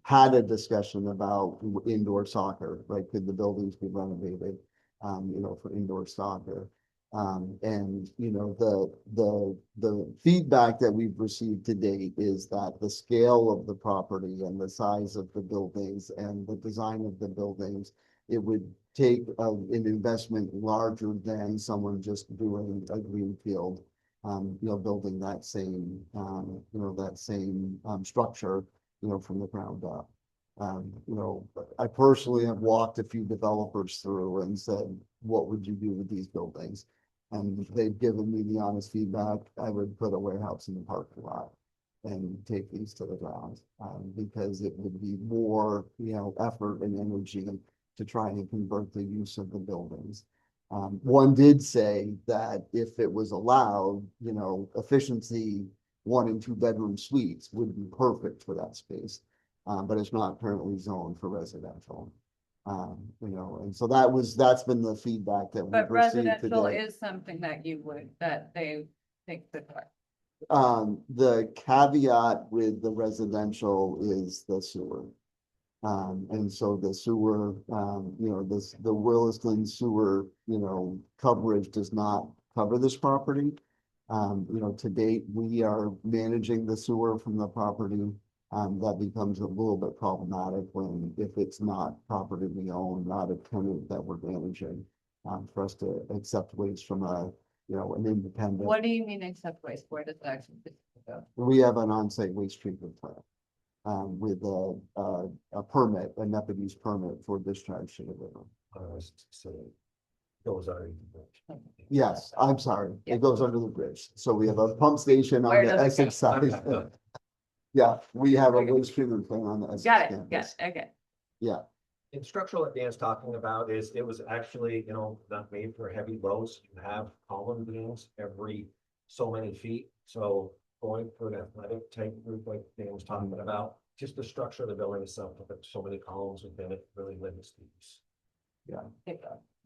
Had a discussion about indoor soccer, right? Could the buildings be renovated, for indoor soccer? And the feedback that we've received to date is that the scale of the property and the size of the buildings and the design of the buildings, it would take an investment larger than someone just doing a greenfield, building that same, structure, from the ground up. I personally have walked a few developers through and said, what would you do with these buildings? And they've given me the honest feedback. I would put a warehouse in the parking lot and take these to the ground, because it would be more, effort and energy to try and convert the use of the buildings. One did say that if it was allowed, efficiency 1 and 2 bedroom suites would be perfect for that space. But it's not currently zoned for residential. And so that's been the feedback that we've But received residential today. is something that they think that. The caveat with the residential is the sewer. And so the sewer, the Williston sewer, coverage does not cover this property. You know, to date, we are managing the sewer from the property. That becomes a little bit problematic when, if it's not property we own, not a tenant that we're managing. For us to accept waste from a, you know, an independent. What do you mean accept waste? Where does that actually go? We have an on-site waste treatment plant. With a permit, a NEPA use permit for discharge to the river. So goes under the bridge. Yes, I'm sorry, Yeah. it goes under the bridge, so we have a pump station on Where the does it Essex side. Yeah, we have a waste treatment plant on the Essex Got it, campus. okay. Yeah, And structural that Dan's talking about is, it was actually, you know, not made for heavy loads. You have column beams every so many feet. So going for an athletic type group like Dan was talking about, just the structure of the building itself, with so many columns within it, really limits the use.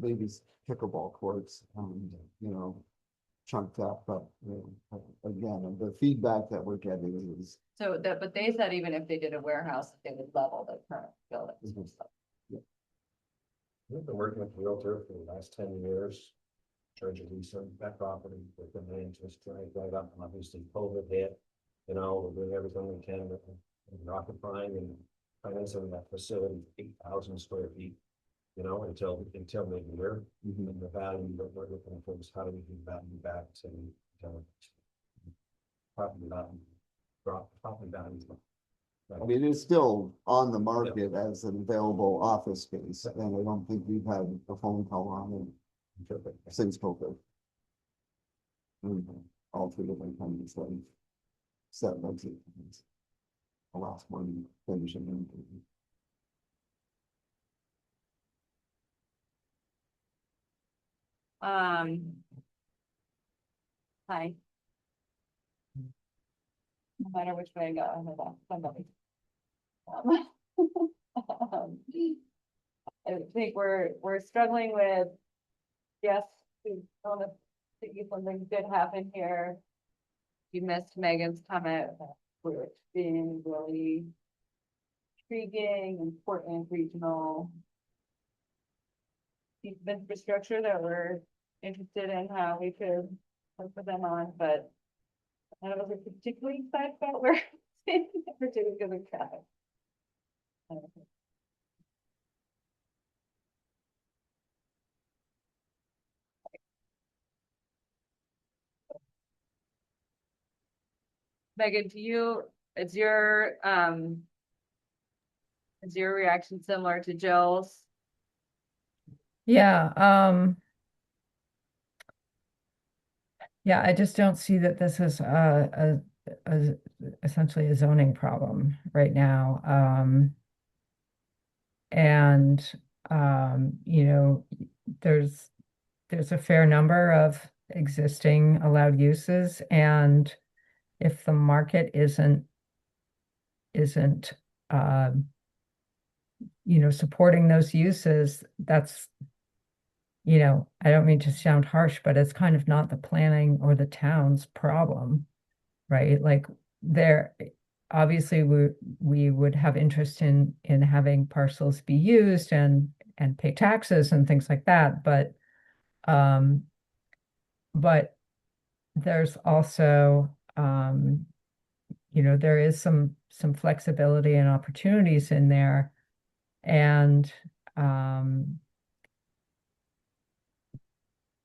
maybe pickleball courts, you know, chunked up, but again, the feedback that we're getting is. So that, but they said even if they did a warehouse, they would level the current buildings and stuff. We've been working with the realtor for the last 10 years. Charge of leasing that property with the main just right up, and obviously COVID hit. You know, we're doing everything we can with occupying and financing that facility, 8,000 square feet. You know, until mid-year, and the value that we're looking for is how do we give value back to property value, drop property value. I mean, it's still on the market as an available office space, and I don't think we've had a phone call on it since COVID. All three different companies that set exit plans. The last one finishing in. Hi. No matter which way I go, I know that somebody. I think we're struggling with, yes, we want to see something good happen here. You missed Megan's comment, which being really intriguing, important regional piece of infrastructure that we're interested in how we could work with them on, but none of us are particularly excited about where it's particularly because of traffic. Megan, is your reaction similar to Jill's? Yeah, yeah, I just don't see that this is essentially a zoning problem right now. And you know, there's a fair number of existing allowed uses, and if the market isn't you know, supporting those uses, that's, you know, I don't mean to sound harsh, but it's kind of not the planning or the town's problem, right? Like there, obviously we would have interest in having parcels be used and pay taxes and things like that, but there's also you know, there is some flexibility and opportunities in there, and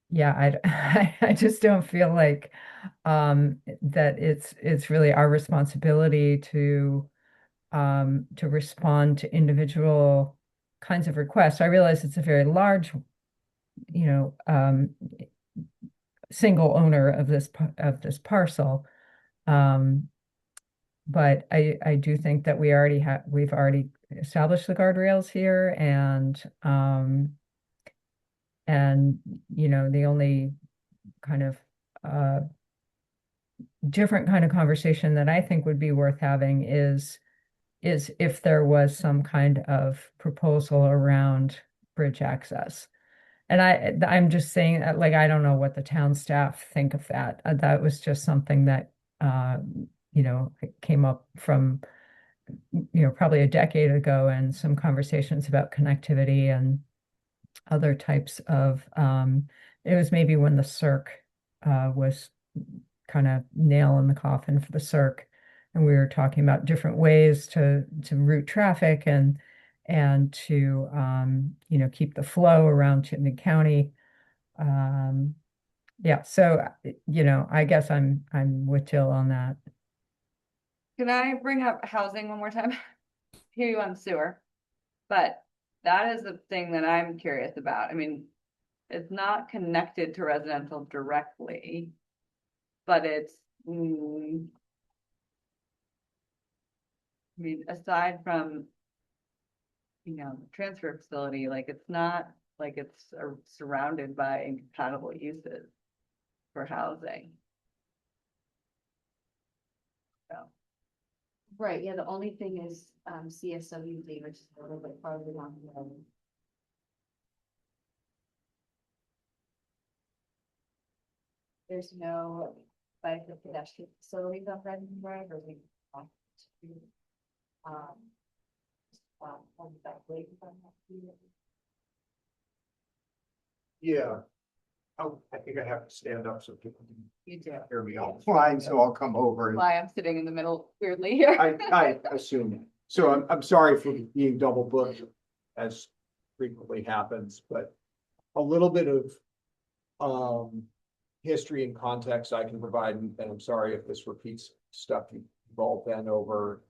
yeah, I just don't feel like that it's really our responsibility to respond to individual kinds of requests. I realize it's a very large, you know, single owner of this parcel. But I do think that we've already established the guardrails here, and you know, the only kind of different kind of conversation that I think would be worth having is if there was some kind of proposal around bridge access. And I'm just saying that, like, I don't know what the town staff think of that. That was just something that you know, came up from, you know, probably a decade ago, and some conversations about connectivity and other types of, it was maybe when the CERC was kind of nail in the coffin for the circ. And we were talking about different ways to route traffic and to you know, keep the flow around Chittenden County. Yeah, so you know, I guess I'm with Jill on that. Can I bring up housing one more time? Hear you on sewer, but that is the thing that I'm curious about. I mean, it's not connected to residential directly, but it's, I mean, aside from, you know, the transfer facility, like it's not like it's surrounded by incompatible uses for housing. So, Right, yeah, the only thing is, CSWD, which is a little bit farther down the road. There's no bike or pedestrian facilities on Redmond Road, or we want to, on that way from that. Yeah. Oh, I think I have to stand up so people can you do. hear me offline, so I'll come over. And Why I'm sitting in the middle weirdly here. I assume, so I'm sorry for being double booked, as frequently happens, but a little bit of history and context I can provide, and I'm sorry if this repeats stuff you've all been over.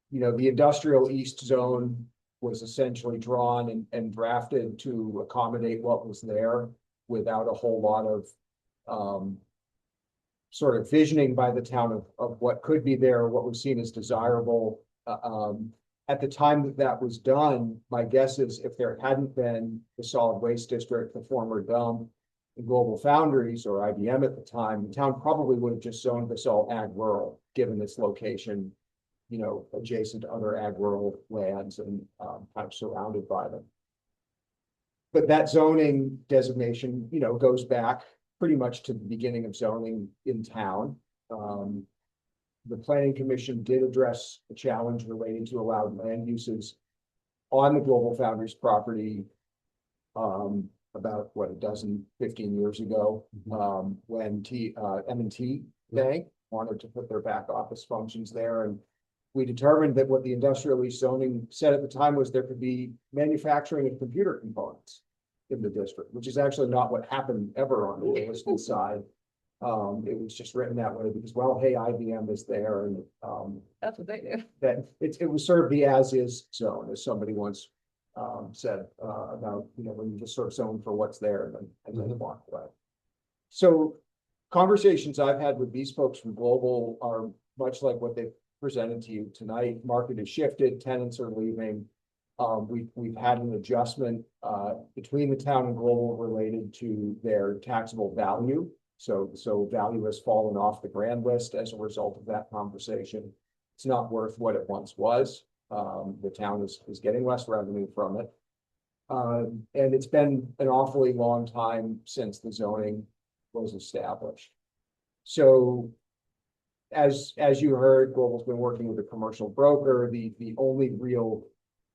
You know, the industrial east zone was essentially drawn and drafted to accommodate what was there without a whole lot of sort of visioning by the town of what could be there, what was seen as desirable. At the time that was done, my guess is if there hadn't been the solid waste district, the former dump, and Global Foundries or IBM at the time, the town probably would have just zoned this all ag rural, given its location, you know, adjacent to other ag rural lands and kind of surrounded by them. But that zoning designation, you know, goes back pretty much to the beginning of zoning in town. The planning commission did address a challenge relating to allowed land uses on the Global Foundries property about what, 15 years ago, when M&T Bank wanted to put their back office functions there. And we determined that what the industrial east zoning said at the time was there could be manufacturing of computer components in the district, which is actually not what happened ever on the Williston side. It was just written that way because, well, hey, IBM is there, and That's what they do. that it was sort of the as-is zone, as somebody once said about, you know, when you just sort of zone for what's there and then walk away. So conversations I've had with these folks from Global are much like what they've presented to you tonight. Market has shifted, tenants are leaving. We've had an adjustment between the town and Global related to their taxable value. So value has fallen off the grand list as a result of that conversation. It's not worth what it once was. The town is getting less revenue from it. And it's been an awfully long time since the zoning was established. So as you heard, Global's been working with a commercial broker. The only real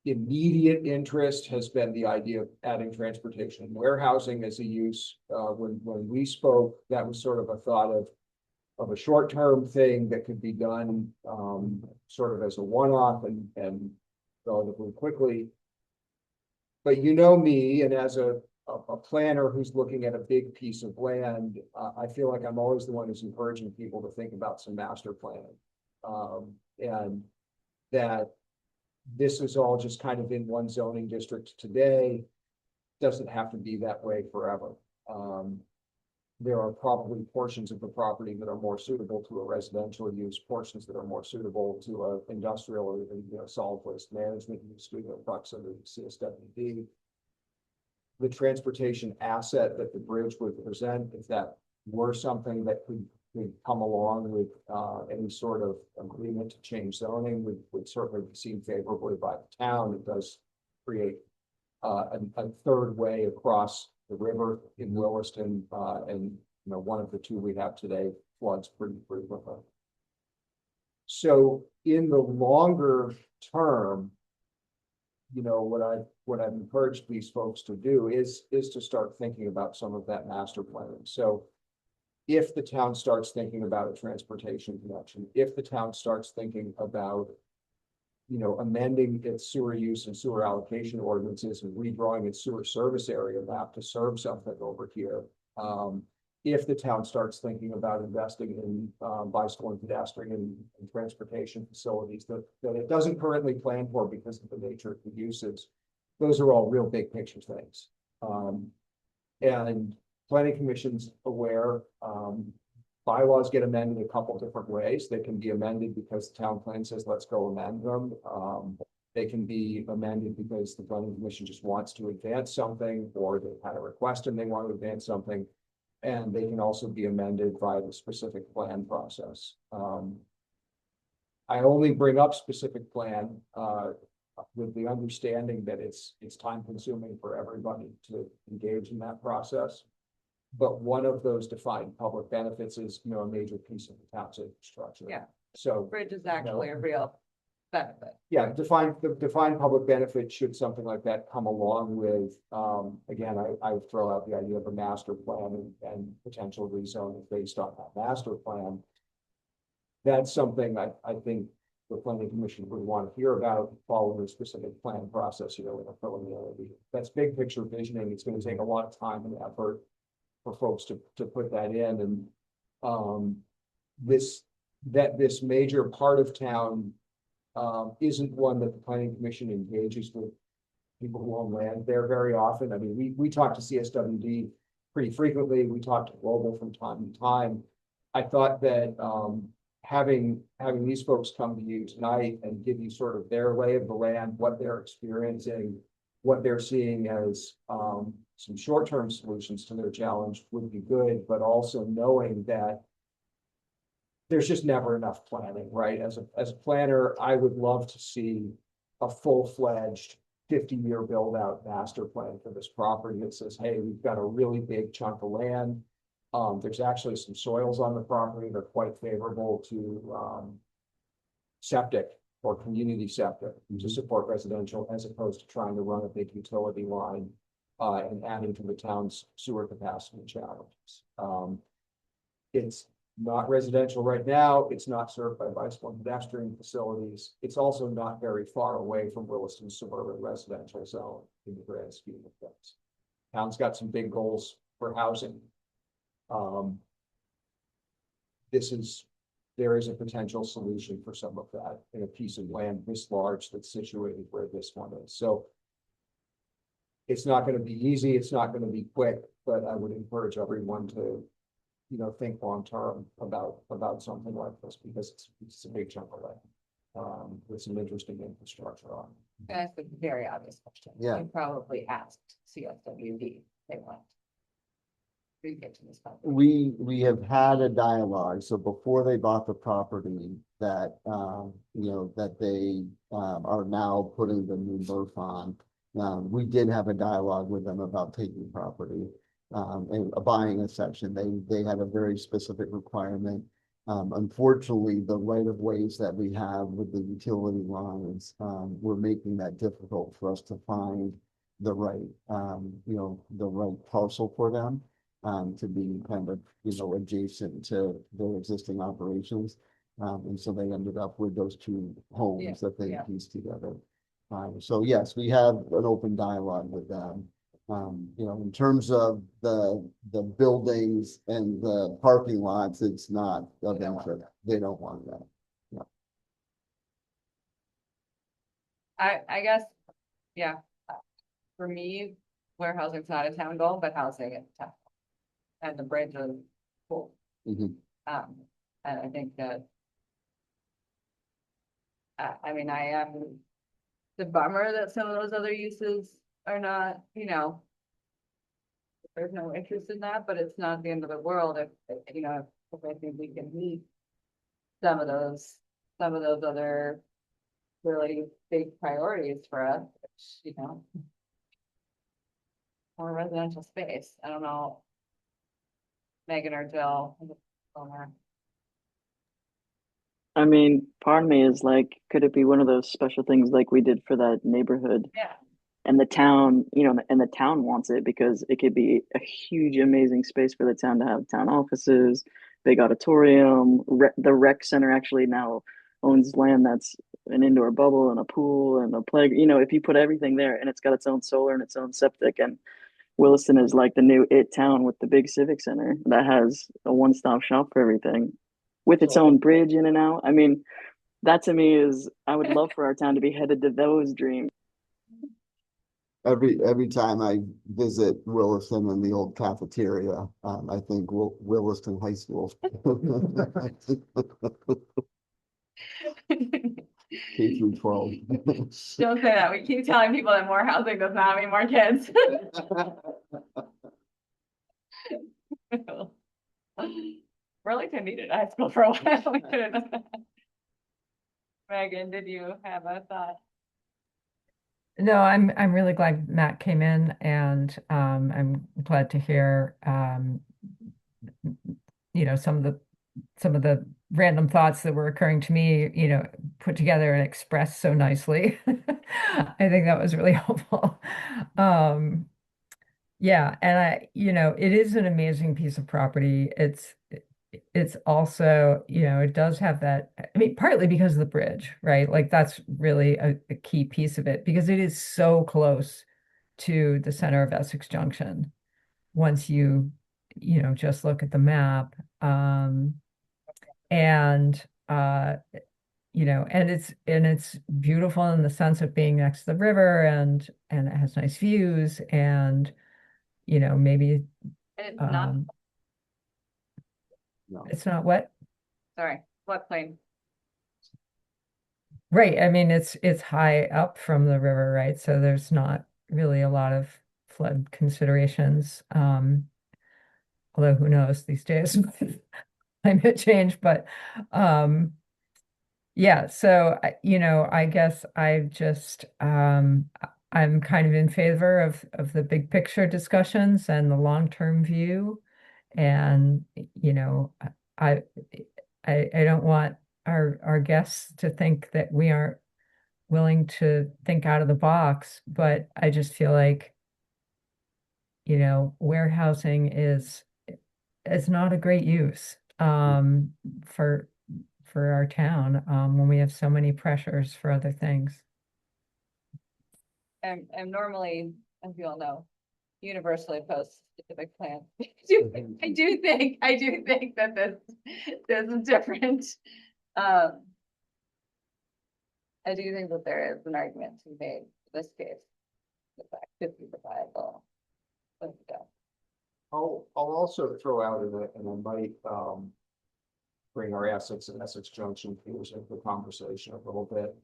immediate interest has been the idea of adding transportation and warehousing as a use. When we spoke, that was sort of a thought of a short-term thing that could be done sort of as a one-off and relatively quickly. But you know me, and as a planner who's looking at a big piece of land, I feel like I'm always the one who's encouraging people to think about some master planning. And that this is all just kind of in one zoning district today. Doesn't have to be that way forever. There are probably portions of the property that are more suitable to a residential use, portions that are more suitable to a industrial or even, you know, solid waste management use due to proximity to CSWD. The transportation asset that the bridge would present, if that were something that could come along with any sort of agreement to change zoning, would certainly be seen favorably by the town. It does create a third way across the river in Williston, and you know, one of the two we have today floods pretty frequently. So in the longer term, you know, what I've encouraged these folks to do is to start thinking about some of that master planning. So if the town starts thinking about a transportation connection, if the town starts thinking about, you know, amending its sewer use and sewer allocation ordinances and redrawing its sewer service area map to serve something over here. If the town starts thinking about investing in bicycle and pedestrian and transportation facilities that it doesn't currently plan for because of the nature of the uses, those are all real big picture things. And planning commission's aware, bylaws get amended a couple different ways. They can be amended because the town plan says, let's go amend them. They can be amended because the planning commission just wants to advance something, or they had a request and they want to advance something. And they can also be amended by the specific plan process. I only bring up specific plan, with the understanding that it's time consuming for everybody to engage in that process. But one of those defined public benefits is, you know, a major piece of the town's infrastructure. Yeah. So, Bridge is actually a real benefit. yeah, the defined public benefit, should something like that come along with, again, I would throw out the idea of a master plan and potential rezoning based on that master plan. That's something I think the planning commission would want to hear about following a specific plan process, you know, in a preliminary. That's big picture visioning. It's going to take a lot of time and effort for folks to put that in. And this major part of town isn't one that the planning commission engages with people who own land there very often. I mean, we talk to CSWD pretty frequently. We talk to Global from time to time. I thought that having these folks come to you tonight and give you sort of their lay of the land, what they're experiencing, what they're seeing as some short-term solutions to their challenge would be good, but also knowing that there's just never enough planning, right? As a planner, I would love to see a full-fledged 50-year build-out master plan for this property that says, hey, we've got a really big chunk of land. There's actually some soils on the property that are quite favorable to septic or community septic to support residential, as opposed to trying to run a big utility line and adding to the town's sewer capacity challenges. It's not residential right now. It's not served by bicycle and pedestrian facilities. It's also not very far away from Williston's suburban residential zone in the grand scheme of things. Town's got some big goals for housing. There is a potential solution for some of that in a piece of land this large that's situated where this one is. So it's not going to be easy. It's not going to be quick, but I would encourage everyone to, you know, think long term about something like this, because it's a big chunk of land with some interesting infrastructure on it. That's a very obvious question. Yeah. You probably asked CSWD, they want. We get to this topic. We have had a dialogue, so before they bought the property that, you know, that they, are now putting the new roof on. We did have a dialogue with them about taking property, and buying a section. They had a very specific requirement. Unfortunately, the right of ways that we have with the utility lines, were making that difficult for us to find the right, you know, the right parcel for them. To be kind of, you know, adjacent to their existing operations. And so they ended up with those two homes that they pieced together. So yes, we have an open dialogue with them. You know, in terms of the buildings and the parking lots, it's not of interest. They don't want that. I guess, yeah, for me, warehousing's not a town goal, but housing is a town. And the bridge is cool. Mhm. And I think that. I mean, I am the bummer that some of those other uses are not, you know. There's no interest in that, but it's not the end of the world if you know, if I think we can meet. Some of those other really big priorities for us, which, you know. More residential space, I don't know. Megan or Jill. I mean, part of me is like, could it be one of those special things like we did for that neighborhood? Yeah. and the town, and the town wants it because it could be a huge, amazing space for the town to have town offices, big auditorium. The rec center actually now owns land that's an indoor bubble and a pool and a play. If you put everything there, and it's got its own solar and its own septic, and Williston is like the new it town with the big civic center that has a one-stop shop for everything, with its own bridge in and out. I mean, that to me is, I would love for our town to be headed to those dreams. Every time I visit Williston and the old cafeteria, I think Williston High School. K through 12. Don't say that. We keep telling people that more housing does not mean more kids. Burlington needed high school for a while. We could have done that. Megan, did you have a thought? No, I'm really glad Matt came in, and I'm glad to hear some of the random thoughts that were occurring to me, put together and expressed so nicely. I think that was really helpful. Yeah, and it is an amazing piece of property. It's also, it does have that, I mean, partly because of the bridge, right? Like that's really a key piece of it, because it is so close to the center of Essex Junction. Once you just look at the map, and it's beautiful in the sense of being next to the river, and it has nice views, and maybe It's not, it's not what? sorry, floodplain. Right. I mean, it's high up from the river, right? So there's not really a lot of flood considerations. Although who knows these days with climate change, but yeah, so I guess I'm kind of in favor of the big picture discussions and the long-term view. And I I don't want our guests to think that we aren't willing to think out of the box, but I just feel like, warehousing is not a great use for our town when we have so many pressures for other things. I'm normally, as you all know, universally opposed to specific plans. I do think that this is different. I do think that there is an argument to be made in this case. The fact could be the viable. I'll also throw out, and I might bring our Essex and Essex Junction peers into the conversation a little bit,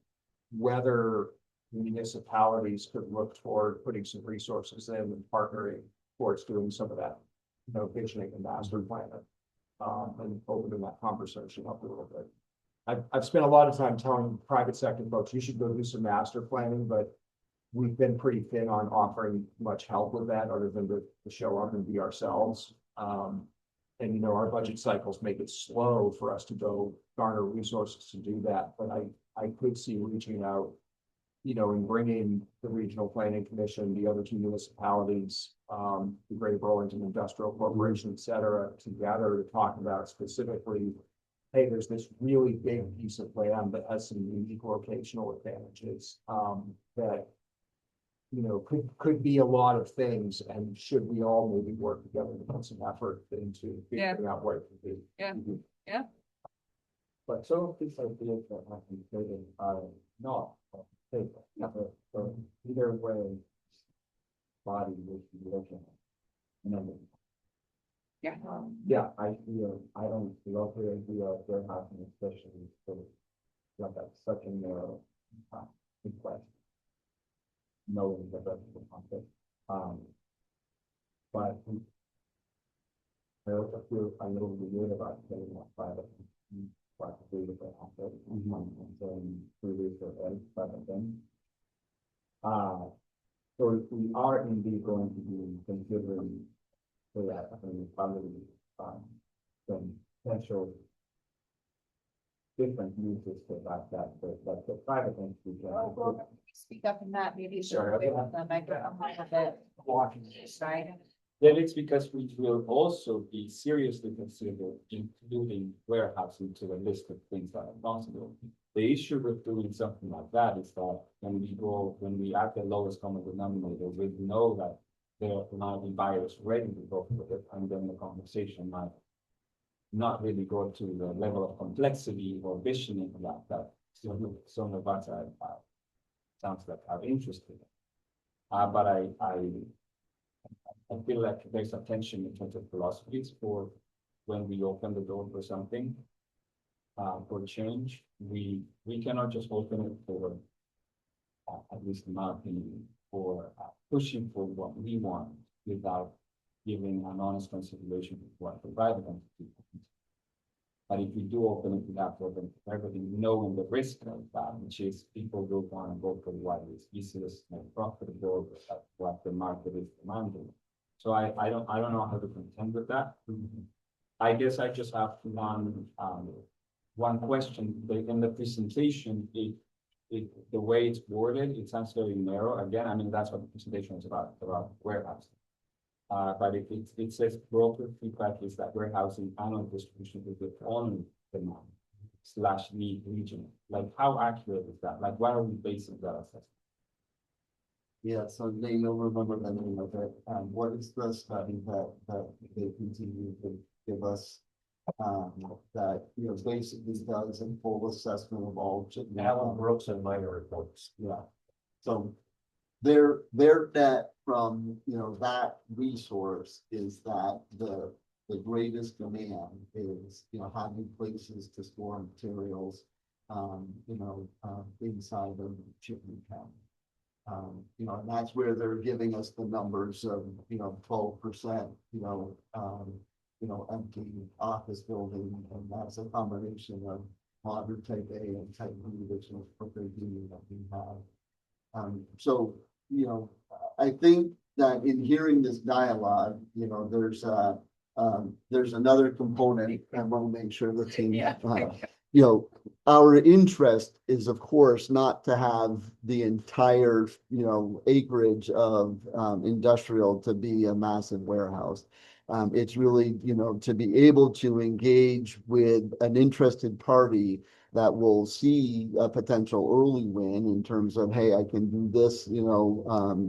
whether municipalities could look toward putting some resources in and partnering towards doing some of that, visioning and master planning, and opening that conversation up a little bit. I've spent a lot of time telling private sector folks, you should go do some master planning, but we've been pretty thin on offering much help with that, other than to show up and be ourselves. And our budget cycles make it slow for us to go garner resources to do that. But I could see reaching out, and bringing the Regional Planning Commission, the other two municipalities, the Greater Burlington Industrial Corporation, et cetera, together to talk about specifically, hey, there's this really big piece of land that has some unique locational advantages, that could be a lot of things, and should we all maybe work together to put some effort into figuring out what it could be. Yeah. But some of these ideas that have been taken are not on the table. So either way, body would be looking at. Yeah. Yeah, I don't love the idea of warehousing, especially for that's such a narrow request. Knowing that that's the concept. But I also feel a little bit weird about getting that private. But we look at after and then through the end, but then. So if we are indeed going to be considering for that, I mean, probably some potential different uses for that the private entity. Well, speak up in that, maybe. it's Sure. away from the microphone a bit. Sorry. Then it's because we will also be seriously considering including warehousing to the list of things that are possible. The issue with doing something like that is that when we add the lowest common denominator, we know that there might be buyers ready to go for it, and then the conversation might not really go to the level of complexity or visioning that some of us are sounds like are interested in. But I feel like there's a tension in terms of philosophies for when we open the door for something, for change. We cannot just open it for, at least in my opinion, for pushing for what we want without giving an honest consideration of what the private entity wants. But if we do open it, we have to open everything, knowing the risk of that, which is people will want to go for what is easiest and profitable, what the market is demanding. So I don't know how to contend with that. I guess I just have one question. In the presentation, the way it's worded, it sounds very narrow. Again, I mean, that's what the presentation is about warehousing. But it says broker feedback is that warehousing and distribution is the only demand / need region. Like, how accurate is that? Like, why are we basing that assessment? Yeah, so Nate, you'll remember the name of it. What is the study that they continue to give us? That, you know, basically does a full assessment of all. Alan Brooks and minor reports. Yeah. So their net from, you know, that resource is that the greatest demand is, you know, having places to store materials, inside of shipping county. You know, and that's where they're giving us the numbers of, 12%, empty office building, and that's a combination of modern type A and type B, which is what they're doing that we have. So, I think that in hearing this dialogue, there's another component I want to make sure the team, our interest is, of course, not to have the entire, acreage of industrial to be a massive warehouse. It's really, to be able to engage with an interested party that will see a potential early win in terms of, hey, I can do this,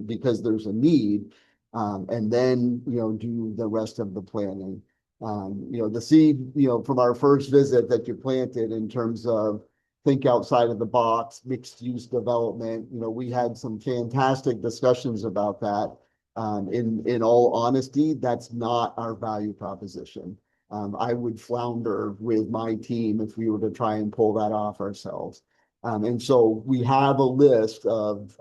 because there's a need, and then, do the rest of the planning. The seed, from our first visit that you planted in terms of think outside of the box, mixed use development, we had some fantastic discussions about that. In all honesty, that's not our value proposition. I would flounder with my team if we were to try and pull that off ourselves. And so we have a list of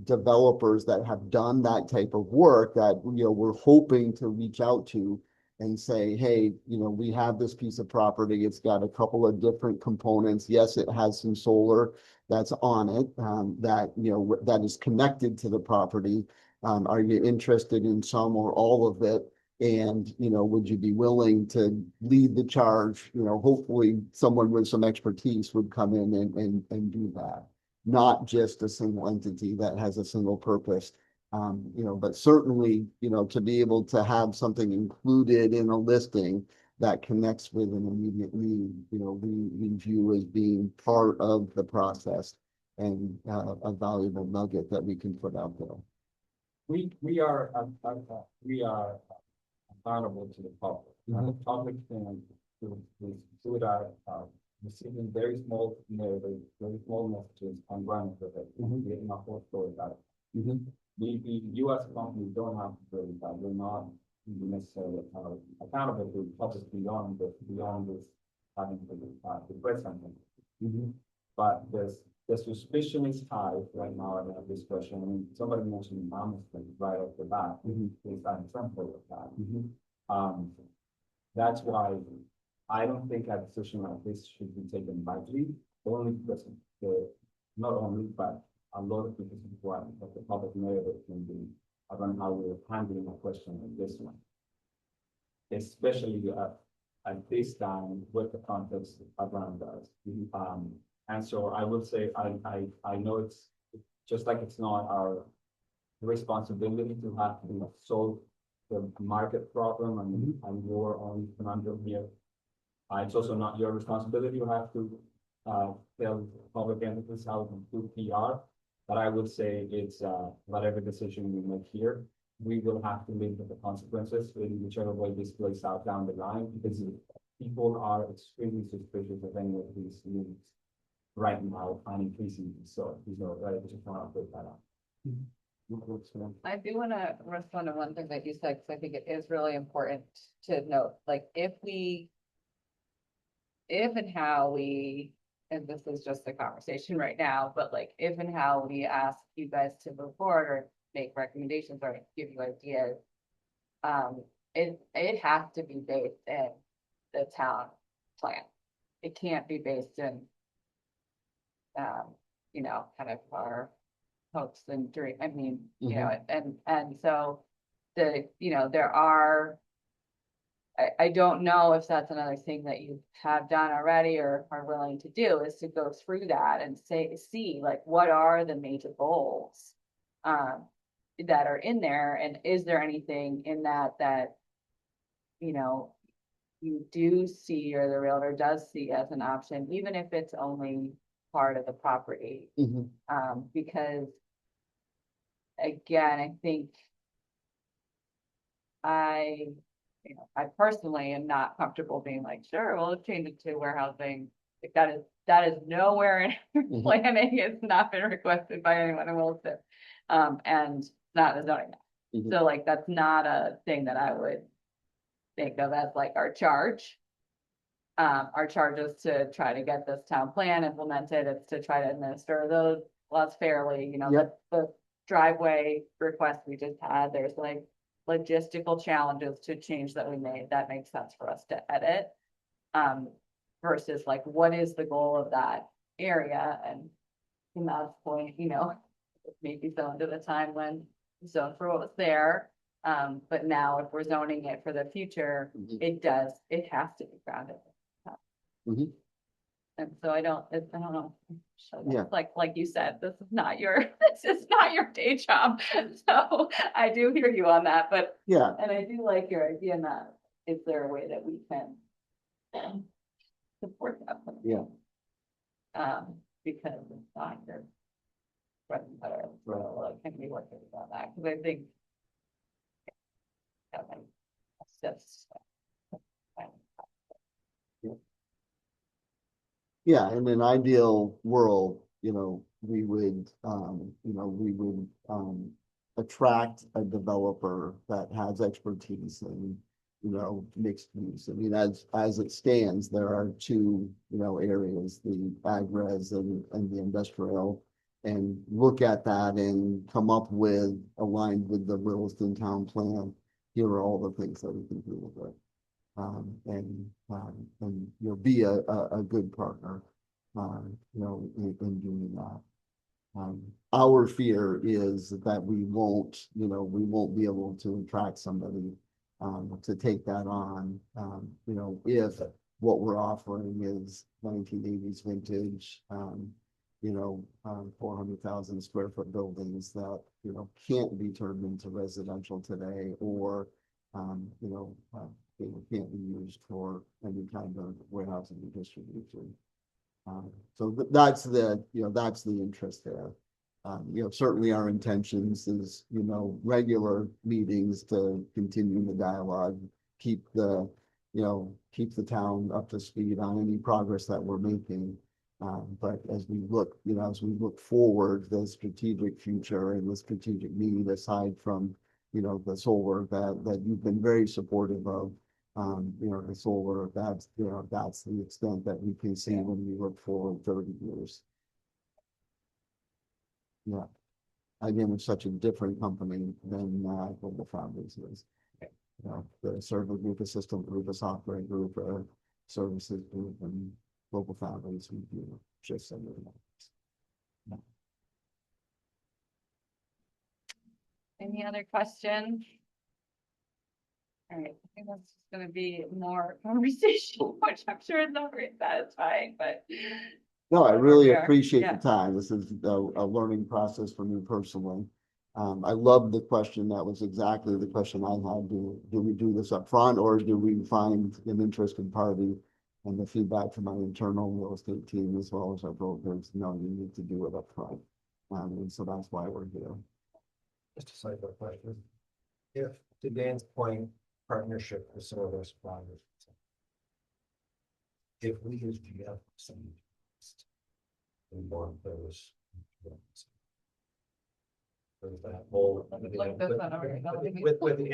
developers that have done that type of work that, we're hoping to reach out to and say, hey, we have this piece of property. It's got a couple of different components. Yes, it has some solar that's on it, that is connected to the property. Are you interested in some or all of it? And, would you be willing to lead the charge? Hopefully someone with some expertise would come in and do that. Not just a single entity that has a single purpose. But certainly, to be able to have something included in a listing that connects with an immediate need, we view as being part of the process and a valuable nugget that we can put out there. We are accountable to the public. The public can do that, receiving very small messages and run with it. Getting a whole story about it. You as a company don't have to do that. We're not necessarily accountable to the public beyond this having to press something. But the suspicion is high right now in our discussion. I mean, somebody mentioned honesty right off the bat. Is an example of that. That's why I don't think a decision like this should be taken lightly, only because not only, but a lot of people require that the public narrative can be around how we're handling a question like this one. Especially at this time with the context around us. And so I would say, I know it's just like it's not our responsibility to have to solve the market problem and your own conundrum here. It's also not your responsibility to have to tell public entities how to do PR. But I would say it's whatever decision we make here, we will have to live with the consequences in whichever way this plays out down the line, because people are extremely suspicious of any of these moves right now and increasingly so. I just want to put that out. I do want to respond to one thing that you said, because I think it is really important to note, like, if and how we, and this is just a conversation right now, but like, if and how we ask you guys to move forward or make recommendations or give you ideas, it has to be based in the town plan. It can't be based in, kind of our hopes and dream. I mean, and so there are, I don't know if that's another thing that you have done already or are willing to do, is to go through that and see like, what are the major goals that are in there, and is there anything in that you do see, or the realtor does see as an option, even if it's only part of the property. Because again, I think I personally am not comfortable being like, sure, we'll change it to warehousing. Like, that is nowhere in planning. It's not been requested by anyone in Williston. And not a zoning map. So like, that's not a thing that I would think of as like our charge. Our charge is to try to get this town plan implemented. It's to try to administer those laws fairly, the driveway request we just had, there's like logistical challenges to change that we made that makes sense for us to edit. Versus like, what is the goal of that area? And from that point, maybe zoned at a time when zoned for what was there. But now if we're zoning it for the future, it has to be grounded. And so I don't know. Yeah. Like you said, this is not your day job. So I do hear you on that, but Yeah. and I do like your idea that is there a way that we can support that? Yeah. Because it's not your bread and butter. So like, can we work on that? Because I think that's Yeah, in an ideal world, we would, attract a developer that has expertise in, mixed use. I mean, as it stands, there are two, areas, the ag res and the industrial, and look at that and come up with, aligned with the Williston town plan. Here are all the things that we can do with it. And be a good partner, in doing that. Our fear is that we won't be able to attract somebody to take that on, if what we're offering is 1980s vintage, 400,000 square foot buildings that, can't be turned into residential today, or, it can't be used for any kind of warehousing and distribution. So that's the interest there. Certainly our intentions is, regular meetings to continue the dialogue, keep the town up to speed on any progress that we're making. But as we look forward, the strategic future and the strategic need, aside from, the solar that you've been very supportive of, the solar, that's the extent that we can see when we look forward 30 years. Yeah. Again, it's such a different company than Global Foundries is. The server group, a system group, a software group, a services group, and Global Foundries, we do just some of that. Any other questions? All right, I think that's just gonna be more conversation, which I'm sure is not very satisfying, but. No, I really Yeah, appreciate yeah. the time. This is a learning process for me personally. I love the question. That was exactly the question I had. Do we do this up front, or do we find an interested party? And the feedback from my internal real estate team as well as our brokers, no, you need to do it up front. And so that's why we're here. Just a side question. If, to Dan's point, partnership with some of those suppliers. If we as GF some. We want those. There's that whole. Look, that's not already- With the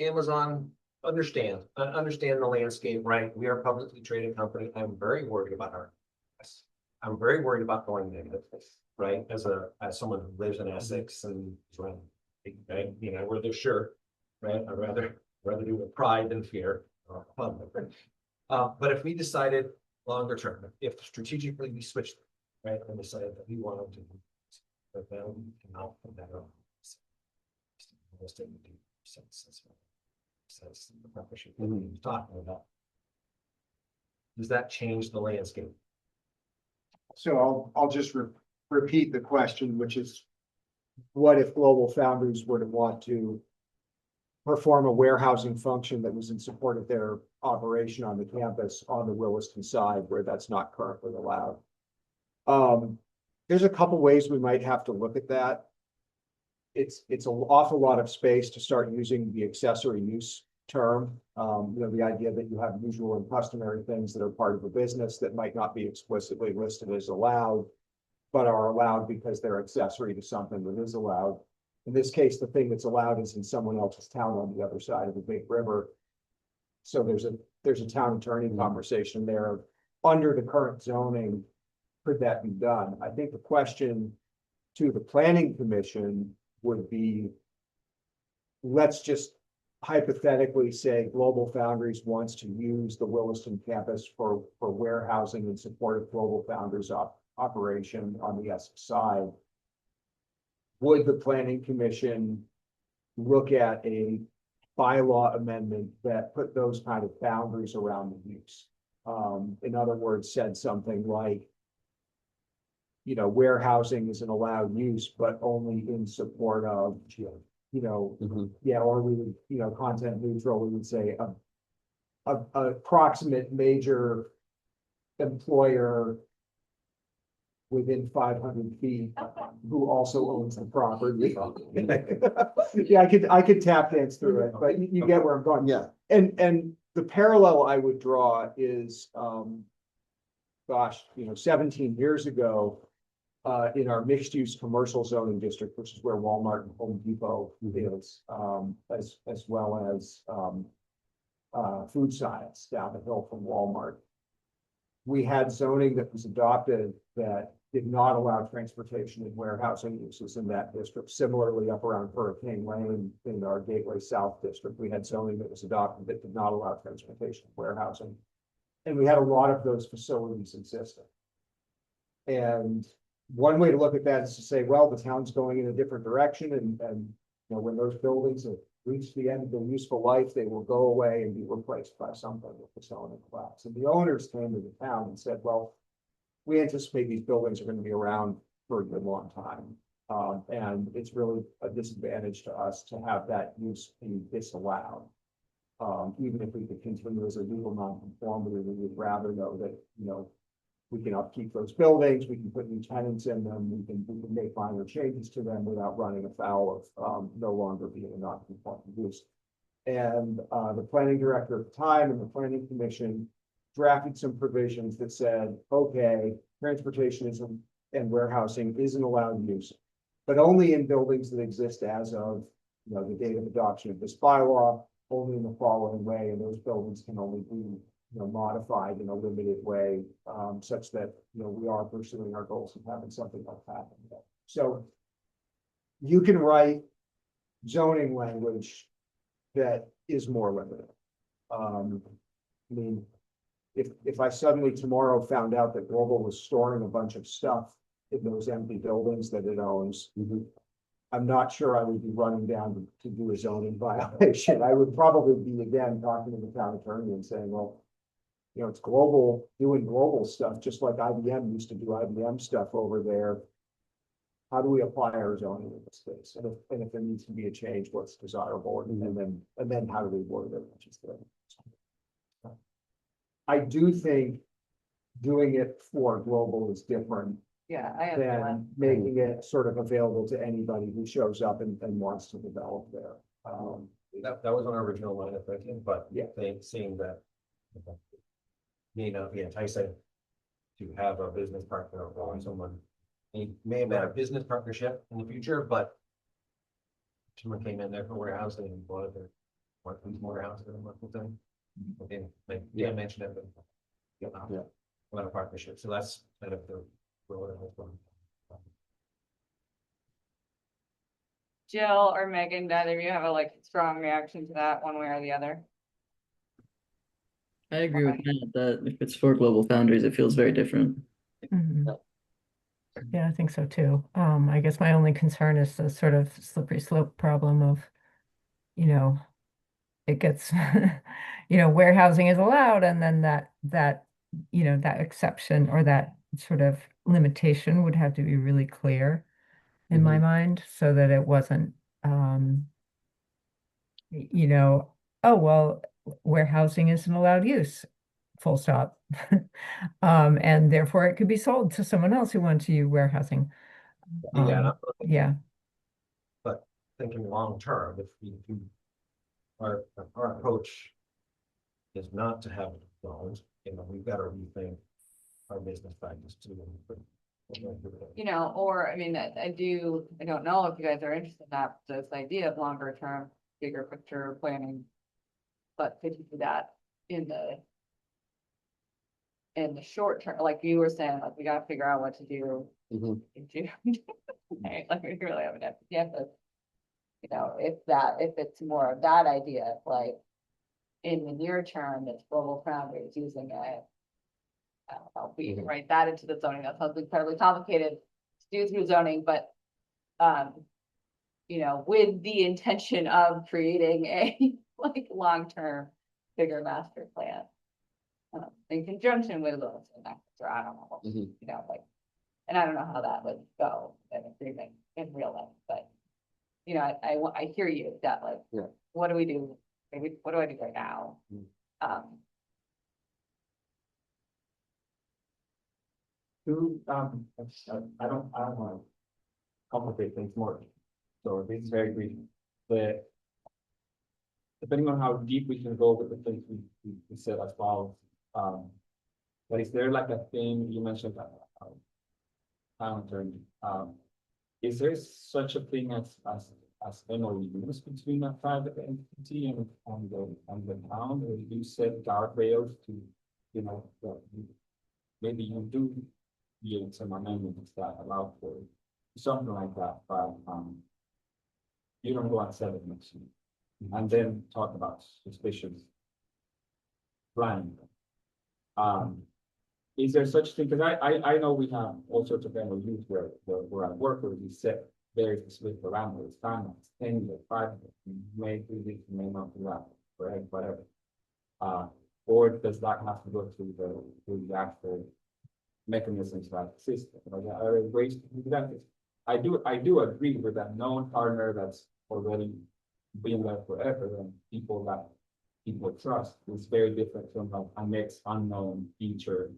Amazon, understand the landscape, right? We are a publicly traded company. I'm very worried about our. I'm very worried about going negative, right? As someone who lives in Essex and is around, right? You know, where they're sure, right? I'd rather do it with pride than fear. But if we decided longer term, if strategically we switched, right, and decided that we wanted to. But then we cannot put that on. Sense the partnership that we were talking about. Does that change the landscape? So I'll just repeat the question, which is, what if Global Foundries were to want to perform a warehousing function that was in support of their operation on the campus on the Williston side where that's not currently allowed? There's a couple ways we might have to look at that. It's an awful lot of space to start using the accessory use term. The idea that you have usual and customary things that are part of a business that might not be explicitly listed as allowed, but are allowed because they're accessory to something that is allowed. In this case, the thing that's allowed is in someone else's town on the other side of the big river. So there's a town attorney conversation there. Under the current zoning, could that be done? I think the question to the planning commission would be, let's just hypothetically say Global Foundries wants to use the Williston campus for warehousing in support of Global Foundries operation on the Essex side. Would the planning commission look at a bylaw amendment that put those kind of boundaries around the use? In other words, said something like, warehousing is an allowed use, but only in support of, or we would, content neutral, we would say a approximate major employer within 500 feet who also owns the property. Yeah, I could tap dance through it, but you get where I'm going. Yeah. And the parallel I would draw is, 17 years ago, in our mixed-use commercial zoning district, which is where Walmart and Home Depot is, as well as food science down the hill from Walmart. We had zoning that was adopted that did not allow transportation and warehousing uses in that district. Similarly, up around Hurricane Lane in our Gateway South district, we had zoning that was adopted that did not allow transportation and warehousing. And we had a lot of those facilities existing. And one way to look at that is to say, well, the town's going in a different direction, and when those buildings have reached the end of their useful life, they will go away and be replaced by something with the zoning collapse. And the owners came to the town and said, well, we anticipate these buildings are going to be around for a good long time. And it's really a disadvantage to us to have that use be disallowed. Even if we could continue as a legal nonconformity, we would rather know that, we can upkeep those buildings, we can put new tenants in them, we can make minor changes to them without running afoul of no longer being a non-conforming use. And the planning director at the time and the planning commission drafted some provisions that said, okay, transportation and warehousing isn't allowed use, but only in buildings that exist as of the date of adoption of this bylaw, only in the following way, and those buildings can only be modified in a limited way, such that we are pursuing our goals of having something like that. So you can write zoning language that is more limited. I mean, if I suddenly tomorrow found out that Global was storing a bunch of stuff in those empty buildings that it owns, I'm not sure I would be running down to do a zoning violation. I would probably be again talking to the town attorney and saying, well, you know, it's global, doing global stuff, just like IBM used to do IBM stuff over there. How do we apply our zoning in this case? And if there needs to be a change, what's desirable, and then how do we word it, which is good. I do think doing it for global is different Yeah, I understand. than making it sort of available to anybody who shows up and wants to develop there. That was our original line of thinking, but Yeah. they seeing that. May not be enticing to have a business partner or someone. He may have had a business partnership in the future, but. Someone came in there for warehousing and bought their, what, these warehouses and what thing. Okay, like, yeah, I mentioned it, but. Yeah. About a partnership, so that's kind of the road I was going. Jill or Megan, either of you have a like strong reaction to that one way or the other? I agree with Matt that if it's for global foundries, it feels very different. Mhm. Yeah, I think so too. I guess my only concern is the sort of slippery slope problem of, you know, it gets, warehousing is allowed and then that exception or that sort of limitation would have to be really clear in my mind so that it wasn't, oh, well, warehousing isn't allowed use, full stop. And therefore it could be sold to someone else who wants to use warehousing. Yeah. Yeah, But thinking long term, if we, our approach. Is not to have loans, we've got to rethink our business practice too. Or, I mean, I don't know if you guys are interested in that, this idea of longer term, bigger picture planning. But could you do that in the short term, like you were saying, like, we gotta figure out what to do in June. Right, like, we really haven't had, but, if it's more of that idea, like, in the near term, it's global foundries using it. I don't know if we can write that into the zoning, that sounds incredibly complicated to do through zoning, but. With the intention of creating a like long-term bigger master plan. In conjunction with Williston, or I don't know, and I don't know how that would go in agreement in real life, but. I hear you that like, Yeah. What do we do? Maybe, what do I do right now? I don't want to complicate things more. So this is very brief, but depending on how deep we can go with the things we said as well. But is there like a thing you mentioned that is there such a thing as MOUs between a private entity and the town, or do you set guardrails to, maybe you do create some amendments that allow for something like that, but you don't go on 7 months and then talk about suspicious planning. Is there such thing? Because I know we have all sorts of MOUs where we're at work where we set very specific parameters, timelines, 10 years, 5 years, may do this, may not do that, right? Whatever. Or does that have to go through the actual mechanisms that exist? Are ways to do that? I do agree with that known partner that's already been there forever and people that people trust is very different from a next unknown feature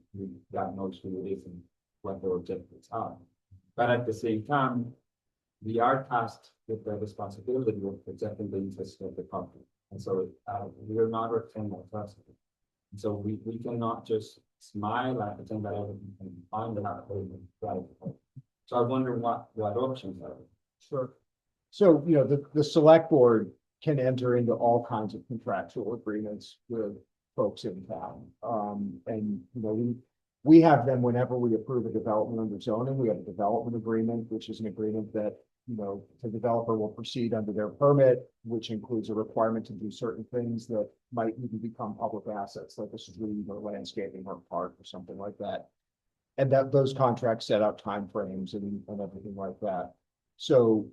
that knows who it is and what their objectives are. But at the same time, we are tasked with the responsibility of protecting the interests of the country. And so we are not retaining our trust. And so we cannot just smile and pretend that everything can be fine and not right. So I wonder what options are. Sure. So, the select board can enter into all kinds of contractual agreements with folks in town. And, we have them whenever we approve a development under zoning. We have a development agreement, which is an agreement that, the developer will proceed under their permit, which includes a requirement to do certain things that might even become public assets, like a street or landscaping or a park or something like that. And that those contracts set out timeframes and everything like that. So,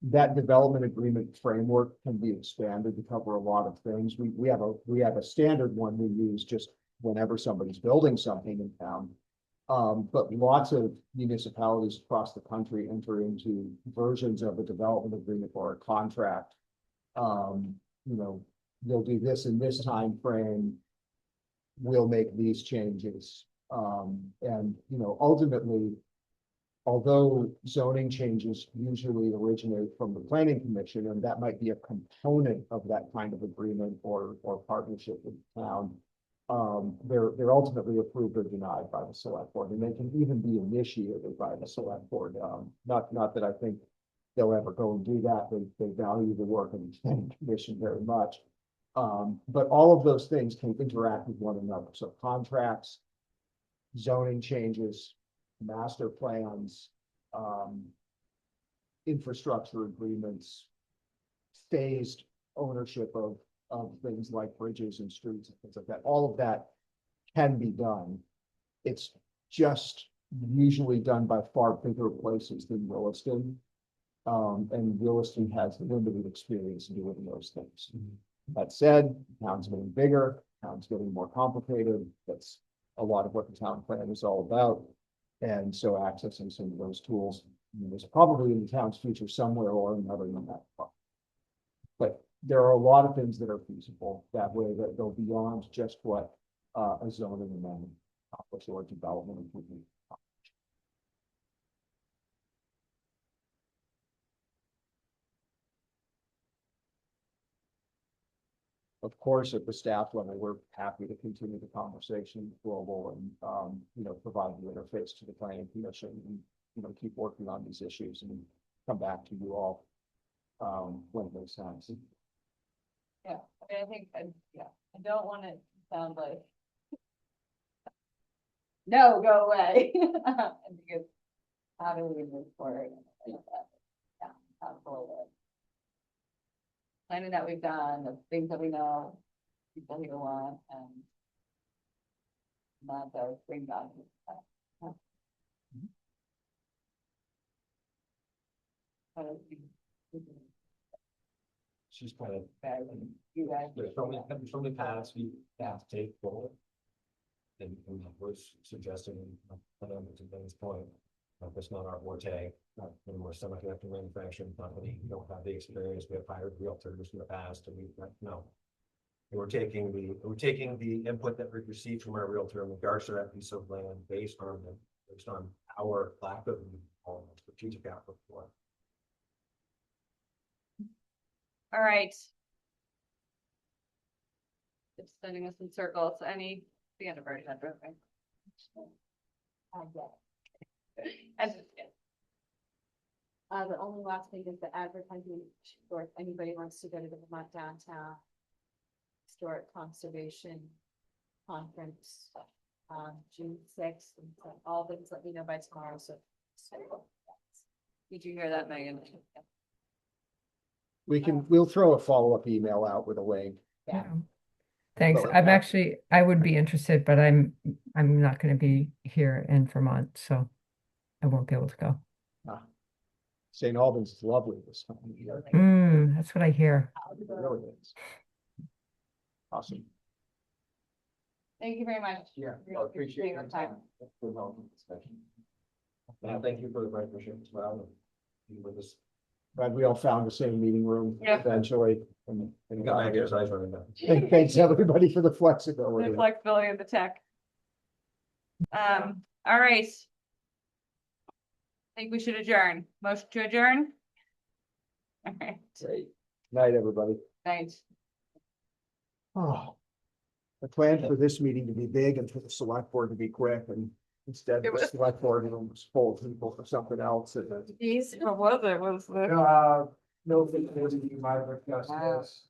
that development agreement framework can be expanded to cover a lot of things. We have a standard one we use just whenever somebody's building something in town. But lots of municipalities across the country enter into versions of a development agreement or a contract. You know, they'll do this in this time frame. We'll make these changes. And, you know, ultimately, although zoning changes usually originate from the planning commission, and that might be a component of that kind of agreement or partnership with the town. They're ultimately approved or denied by the select board, and they can even be initiated by the select board. Not that I think they'll ever go and do that. They value the work of the planning commission very much. But all of those things can interact with one another. So contracts, zoning changes, master plans, infrastructure agreements, phased ownership of things like bridges and streets and things like that. All of that can be done. It's just usually done by far bigger places than Williston. And Williston has limited experience in doing those things. That said, town's getting bigger, town's getting more complicated. That's a lot of what the town plan is all about. And so accessing some of those tools is probably in the town's future somewhere or another in that. But there are a lot of things that are feasible that way that go beyond just what a zoning amendment or development would be. Of course, at the staff level, we're happy to continue the conversation with Global and, you know, provide the interface to the planning commission and, you know, keep working on these issues and come back to you all when it makes sense. Yeah, I mean, I think, yeah, I don't want it to sound like. No, go away. Because how do we move forward? Yeah, absolutely. Planning that we've done, the things that we know, people here want, and not those bring down. She's kind of, You guys. from the past, we have to take forward. And we're suggesting, to Ben's point, that's not our forte, when we're a semiconductor manufacturing company, we don't have the experience, we have hired realtors in the past, and no. And we're taking the input that we received from our realtor in regards to that piece of land based on our lack of strategic outlook for it. All right. It's sending us in circles. The end of our agenda, right? And The only last thing is the advertising, or if anybody wants to go to the Vermont Downtown Historic Conservation Conference, June 6th, and so all things, let me know by tomorrow, so. did you hear that, Megan? We'll throw a follow-up email out with a link. Yeah. Thanks. But I would be interested, but I'm not going to be here in Vermont, so I won't be able to go. St. Albans is lovely this time of year. That's what I hear. It really is. Awesome. Thank you very much. Yeah, Really appreciate your time. Thank you for the partnership as well. And with us. Glad we all found the same meeting room Yep. eventually. And Got my exercise running down. thanks everybody for the flexibility. The flexibility of the tech. All right. I think we should adjourn. Motion to adjourn? All right, Great. Night, everybody. thanks. Oh. I planned for this meeting to be big and for the select board to be quick, and instead the select board was full of people for something else. And Geez, what was it? no, you might have discussed this.